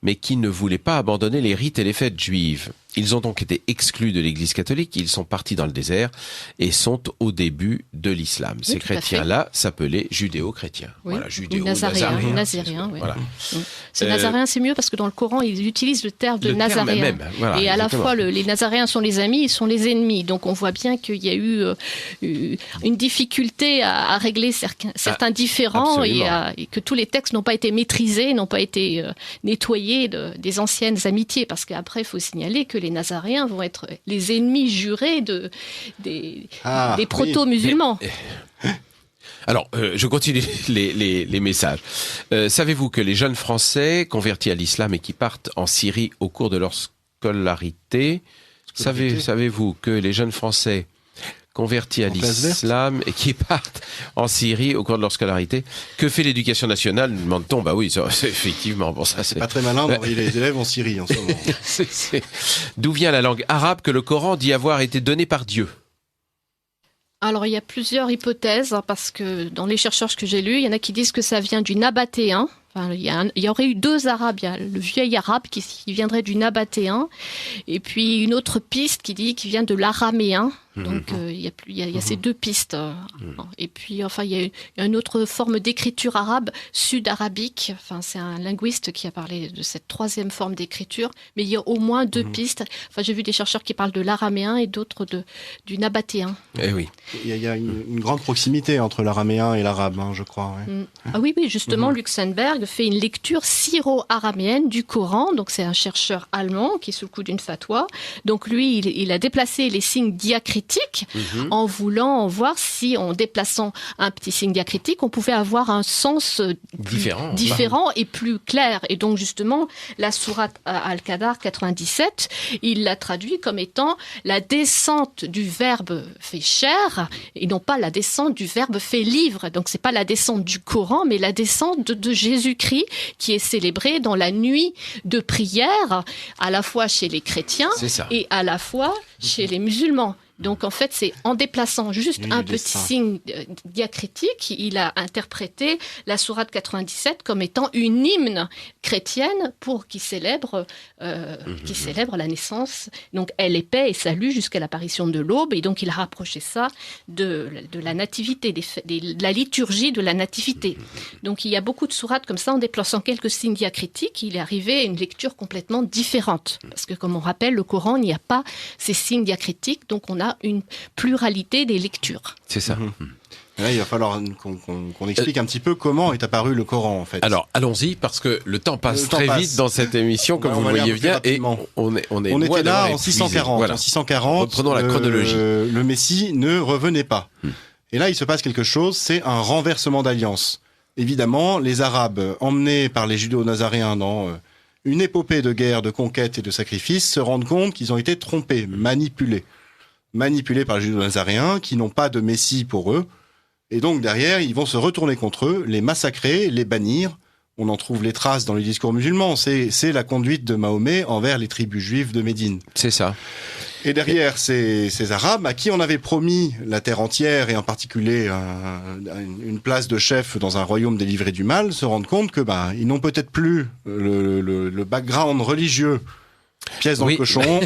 mais qui ne voulaient pas abandonner les rites et les fêtes juives. Ils ont donc été exclus de l'Église catholique, ils sont partis dans le désert et sont au début de l'islam. Ces chrétiens-là s'appelaient judéo-chrétiens. Oui. Voilà, nazaréens. Oui. Voilà. C'est nazaréen, c'est mieux parce que dans le Coran, ils utilisent le terme de nazaréen. Voilà, et à la fois, les nazaréens sont les amis, ils sont les ennemis. Donc on voit bien qu'il y a eu une difficulté à régler certains différends et que tous les textes n'ont pas été maîtrisés, n'ont pas été nettoyés des anciennes amitiés. Parce qu'après, il faut signaler que les Nazaréens vont être les ennemis jurés des proto-musulmans. Alors, je continue les messages. Savez-vous que les jeunes Français convertis à l'islam et qui partent en Syrie au cours de leur scolarité, savez-vous que les jeunes Français convertis à l'islam et qui partent en Syrie au cours de leur scolarité, que fait l'éducation nationale, nous demande-t-on? Bah oui, c'est effectivement. Bon, ça, c'est pas très malin d'envoyer les élèves en Syrie en ce moment. D'où vient la langue arabe que le Coran dit avoir été donné par Dieu? Alors, il y a plusieurs hypothèses, parce que dans les chercheurs que j'ai lus, il y en a qui disent que ça vient du nabatéen. Enfin, il y aurait eu 2 arabes. Il y a le vieil arabe qui viendrait du nabatéen, et puis une autre piste qui dit qu'il vient de l'araméen. Donc il y a ces 2 pistes. Et puis enfin il y a une autre forme d'écriture arabe, sud-arabique. Enfin c'est un linguiste qui a parlé de cette 3e forme d'écriture. Mais il y a au moins 2 pistes. Enfin j'ai vu des chercheurs qui parlent de l'araméen et d'autres du nabatéen. Eh oui. Il y a une grande proximité entre l'araméen et l'arabe, je crois. Ouais. Ah oui justement Luxembourg fait une lecture syro-araméenne du Coran. Donc c'est un chercheur allemand qui est sous le coup d'une fatwa. Donc lui il a déplacé les signes diacritiques en voulant voir si, en déplaçant un petit signe diacritique, on pouvait avoir un sens différent et plus clair. Et donc, justement, la sourate Al-Qadar 97, il l'a traduit comme étant la descente du verbe fait chair et non pas la descente du verbe fait livre. Donc, c'est pas la descente du Coran, mais la descente de Jésus-Christ qui est célébrée dans la nuit de prière, à la fois chez les chrétiens et à la fois chez les musulmans. Donc en fait, c'est en déplaçant juste un petit signe diacritique, il a interprété la sourate 97 comme étant une hymne chrétienne qui célèbre la naissance. Donc elle est paix et salut jusqu'à l'apparition de l'aube. Et donc il a rapproché ça de la nativité, de la liturgie de la nativité. Donc il y a beaucoup de sourates comme ça, en déplaçant quelques signes diacritiques, il est arrivé à une lecture complètement différente. Parce que comme on rappelle, le Coran, il n'y a pas ces signes diacritiques, donc on a une pluralité des lectures. C'est ça. Là, il va falloir qu'on explique un petit peu comment est apparu le Coran, en fait. Alors, allons-y, parce que le temps passe très vite dans cette émission, comme vous le voyez bien, et on était là en 640. Voilà. En 640, reprenons la chronologie. Le Messie ne revenait pas. Et là, il se passe quelque chose, c'est un renversement d'alliance. Évidemment, les Arabes, emmenés par les judéo-nazaréens dans une épopée de guerre, de conquête et de sacrifice, se rendent compte qu'ils ont été trompés, manipulés par les judéo-nazaréens, qui n'ont pas de Messie pour eux. Et donc, derrière, ils vont se retourner contre eux, les massacrer, les bannir. On en trouve les traces dans les discours musulmans. C'est la conduite de Mahomet envers les tribus juives de Médine. C'est ça. Et derrière, ces Arabes, à qui on avait promis la terre entière, et en particulier une place de chef dans un royaume délivré du mal, se rendent compte que ils n'ont peut-être plus le background religieux. Pièce dans le cochon.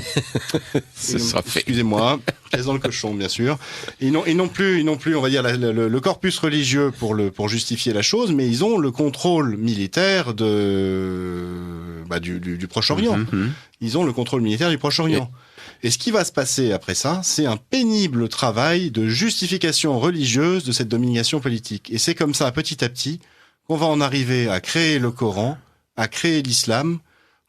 Ce sera fait. Excusez-moi. Pièce dans le cochon, bien sûr. Ils n'ont plus, on va dire, le corpus religieux pour justifier la chose, mais ils ont le contrôle militaire de du Proche-Orient. Ils ont le contrôle militaire du Proche-Orient. Et ce qui va se passer après ça, c'est un pénible travail de justification religieuse de cette domination politique. Et c'est comme ça, petit à petit, qu'on va en arriver à créer le Coran, à créer l'islam,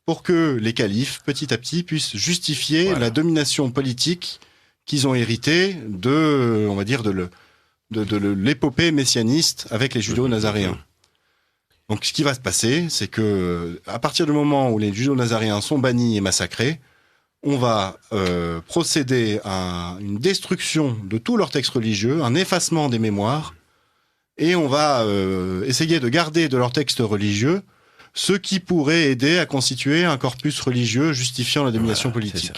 pour que les califes, petit à petit, puissent justifier la domination politique qu'ils ont héritée de, on va dire, de l'épopée messianiste avec les judéo-nazaréens. Donc, ce qui va se passer, c'est que, à partir du moment où les judéo-nazaréens sont bannis et massacrés, on va procéder à une destruction de tous leurs textes religieux, un effacement des mémoires, et on va essayer de garder de leurs textes religieux ce qui pourrait aider à constituer un corpus religieux justifiant la domination politique.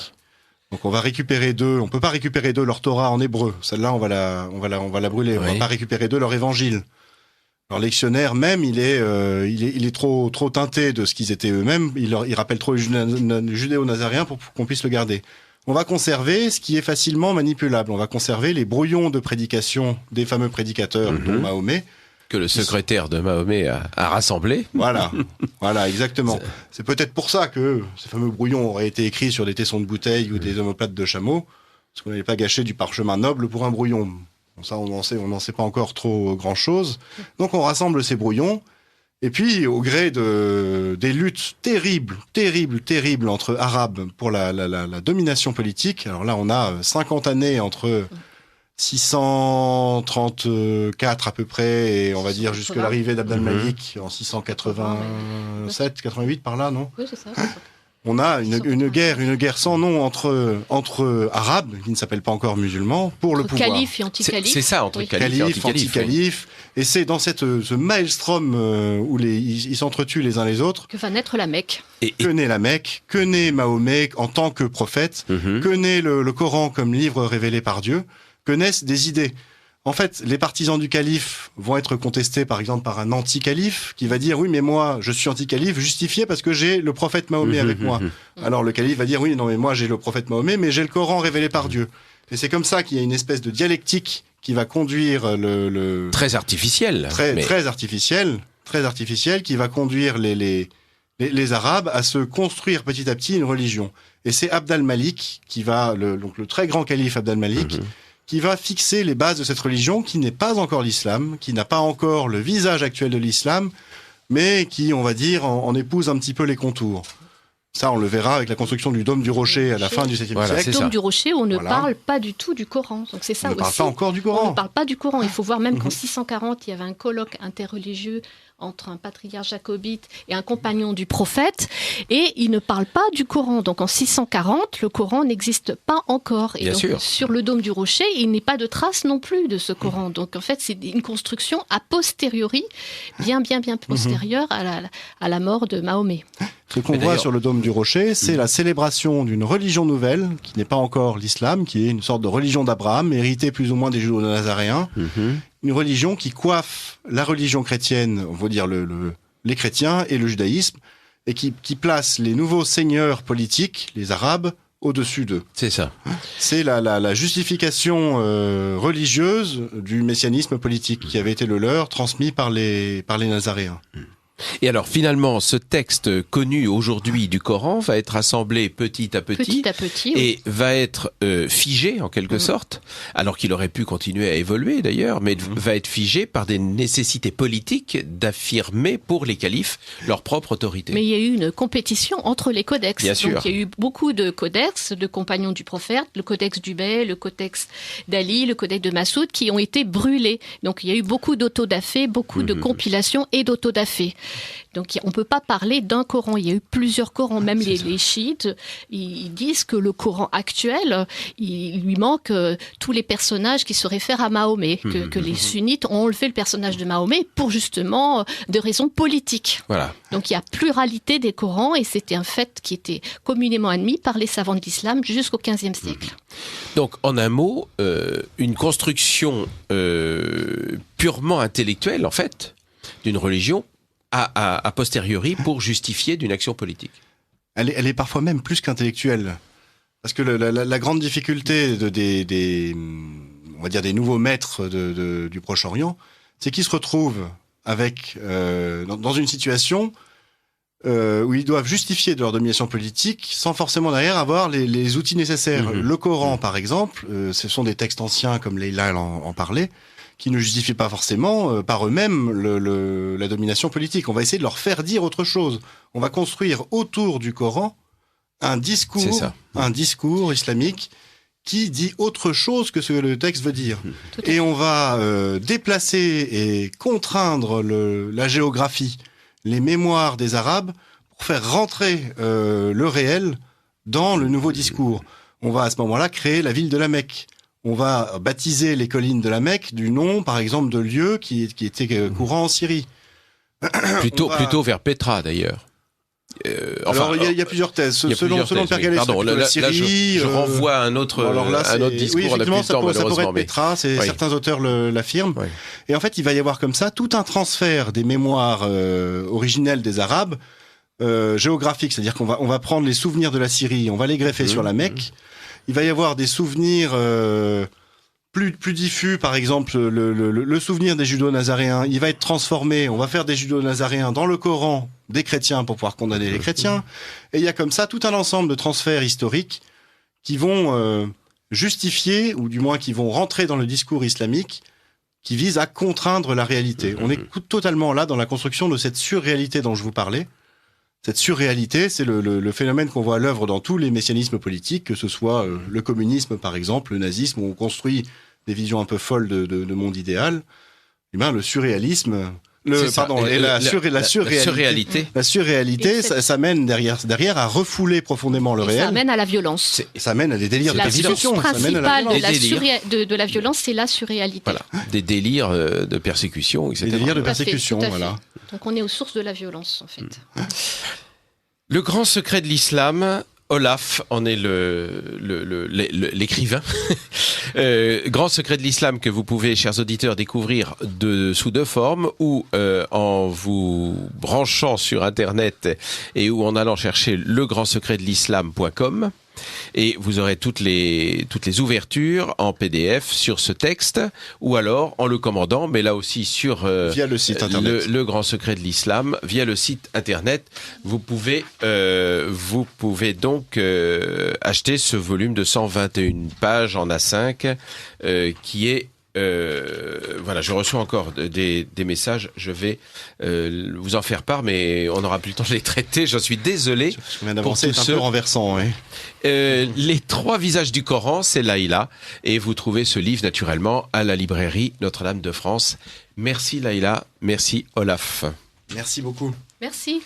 Donc on va récupérer d'eux, on peut pas récupérer d'eux leur Torah en hébreu, celle-là on va la brûler, on va pas récupérer d'eux leur évangile. Leur lectionnaire même, il est trop teinté de ce qu'ils étaient eux-mêmes. Il rappelle trop les judéo-nazaréens pour qu'on puisse le garder. On va conserver ce qui est facilement manipulable. On va conserver les brouillons de prédication des fameux prédicateurs dont Mahomet. Que le secrétaire de Mahomet a rassemblé. Voilà, exactement. C'est peut-être pour ça que ces fameux brouillons auraient été écrits sur des tessons de bouteilles ou des omoplates de chameau, parce qu'on n'allait pas gâcher du parchemin noble pour un brouillon. Bon, ça, on n'en sait pas encore trop grand-chose. Donc on rassemble ces brouillons, et puis au gré des luttes terribles entre Arabes pour la domination politique, alors là on a 50 années entre 634 à peu près, et on va dire jusque l'arrivée d'Abd al-Malik en 687, 88 par là, non ? Oui, c'est ça. On a une guerre sans nom entre Arabes, qui ne s'appellent pas encore musulmans, pour le pouvoir. Calife et anti-calife. C'est ça, entre calife et anti-calife. Et c'est dans ce maelstrom où ils s'entretuent les uns les autres que va naître la Mecque. Que naît la Mecque, que naît Mahomet en tant que prophète, que naît le Coran comme livre révélé par Dieu, que naissent des idées. En fait, les partisans du calife vont être contestés, par exemple, par un anti-calife qui va dire « Oui, mais moi, je suis anti-calife, justifié parce que j'ai le prophète Mahomet avec moi. » Alors le calife va dire « Oui, non, mais moi, j'ai le prophète Mahomet, mais j'ai le Coran révélé par Dieu. » Et c'est comme ça qu'il y a une espèce de dialectique qui va conduire Très artificiel. Très artificiel, qui va conduire les Arabes à se construire petit à petit une religion. Et c'est Abd al-Malik qui va, donc le très grand calife Abd al-Malik, qui va fixer les bases de cette religion qui n'est pas encore l'islam, qui n'a pas encore le visage actuel de l'islam, mais qui, on va dire, en épouse un petit peu les contours. Ça, on le verra avec la construction du dôme du Rocher à la fin du 7e siècle. Le dôme du Rocher, on ne parle pas du tout du Coran. Donc c'est ça on ne parle pas encore du Coran. On ne parle pas du Coran. Il faut voir même qu'en 640, il y avait un colloque interreligieux entre un patriarche jacobite et un compagnon du prophète, et il ne parle pas du Coran. Donc en 640, le Coran n'existe pas encore. Et donc, sur le dôme du Rocher, il n'est pas de trace non plus de ce Coran. Donc en fait, c'est une construction a posteriori, bien postérieure à la mort de Mahomet. Ce qu'on voit sur le dôme du Rocher, c'est la célébration d'une religion nouvelle, qui n'est pas encore l'islam, qui est une sorte de religion d'Abraham, héritée plus ou moins des judéo-nazaréens. Une religion qui coiffe la religion chrétienne, on va dire les chrétiens et le judaïsme, et qui place les nouveaux seigneurs politiques, les Arabes, au-dessus d'eux. C'est ça. C'est la justification religieuse du messianisme politique qui avait été le leur, transmis par les Nazaréens. Et alors finalement, ce texte connu aujourd'hui du Coran va être assemblé petit à petit et va être figé en quelque sorte, alors qu'il aurait pu continuer à évoluer d'ailleurs, mais va être figé par des nécessités politiques d'affirmer pour les califes leur propre autorité. Mais il y a eu une compétition entre les codex. Bien sûr. Donc il y a eu beaucoup de codex, de compagnons du prophète, le codex d'Ubay, le codex d'Ali, le codex de Massoud, qui ont été brûlés. Donc il y a eu beaucoup d'autodafés, beaucoup de compilations et d'autodafés. Donc on ne peut pas parler d'un Coran. Il y a eu plusieurs Corans. Même les chiites, ils disent que le Coran actuel, il lui manque tous les personnages qui se réfèrent à Mahomet, que les sunnites ont enlevé le personnage de Mahomet pour justement de raisons politiques. Voilà. Donc il y a pluralité des Corans et c'était un fait qui était communément admis par les savants de l'islam jusqu'au XVe siècle. Donc en un mot, une construction purement intellectuelle en fait d'une religion a posteriori pour justifier d'une action politique. Elle est parfois même plus qu'intellectuelle. Parce que la grande difficulté on va dire des nouveaux maîtres du Proche-Orient, c'est qu'ils se retrouvent avec, dans une situation où ils doivent justifier de leur domination politique sans forcément derrière avoir les outils nécessaires. Le Coran, par exemple, ce sont des textes anciens, comme Leïla en parlait, qui ne justifient pas forcément par eux-mêmes la domination politique. On va essayer de leur faire dire autre chose. On va construire autour du Coran un discours islamique qui dit autre chose que ce que le texte veut dire. Et on va déplacer et contraindre la géographie, les mémoires des Arabes, pour faire rentrer le réel dans le nouveau discours. On va à ce moment-là créer la ville de la Mecque. On va baptiser les collines de la Mecque du nom, par exemple, de lieux qui étaient courants en Syrie. Plutôt vers Petra, d'ailleurs. Alors, il y a plusieurs thèses. Selon le Père Gallet, pardon, la Syrie, je renvoie à un autre discours. Oui, effectivement, ça pourrait être mais... Petra, certains auteurs l'affirment. Oui. Et en fait, il va y avoir comme ça tout un transfert des mémoires originelles des Arabes, géographiques, c'est-à-dire qu'on va prendre les souvenirs de la Syrie, on va les greffer sur la Mecque. Il va y avoir des souvenirs plus diffus, par exemple le souvenir des judo-nazaréens, il va être transformé, on va faire des judo-nazaréens dans le Coran des chrétiens pour pouvoir condamner les chrétiens, et il y a comme ça tout un ensemble de transferts historiques qui vont justifier, ou du moins qui vont rentrer dans le discours islamique, qui vise à contraindre la réalité. On est totalement là dans la construction de cette surréalité dont je vous parlais. Cette surréalité, c'est le phénomène qu'on voit à l'œuvre dans tous les messianismes politiques, que ce soit le communisme par exemple, le nazisme, où on construit des visions un peu folles de monde idéal. Eh bien, le surréalisme, la surréalité. La surréalité, ça mène derrière à refouler profondément le réel. Ça mène à la violence. Ça mène à des délires de persécution. La source principale de la violence, c'est la surréalité. Voilà, des délires de persécution, etc. Des délires de persécution, voilà. Donc on est aux sources de la violence, en fait. Le grand secret de l'islam, Olaf en est l'écrivain. Grand secret de l'islam que vous pouvez, chers auditeurs, découvrir sous deux formes, ou en vous branchant sur Internet et ou en allant chercher legrandsecretdel'islam.com. Et vous aurez toutes les ouvertures en PDF sur ce texte, ou alors en le commandant, mais là aussi sur via le site internet, le Grand Secret de l'Islam, via le site internet. Vous pouvez donc acheter ce volume de 121 pages en A5 qui est voilà, je reçois encore des messages. Je vais vous en faire part, mais on n'aura plus le temps de les traiter. J'en suis désolé. Je viens d'avancer, c'est un peu renversant. Oui. Les 3 visages du Coran, c'est Laïla, et vous trouvez ce livre naturellement à la librairie Notre-Dame de France. Merci Laïla, merci Olaf. Merci beaucoup. Merci.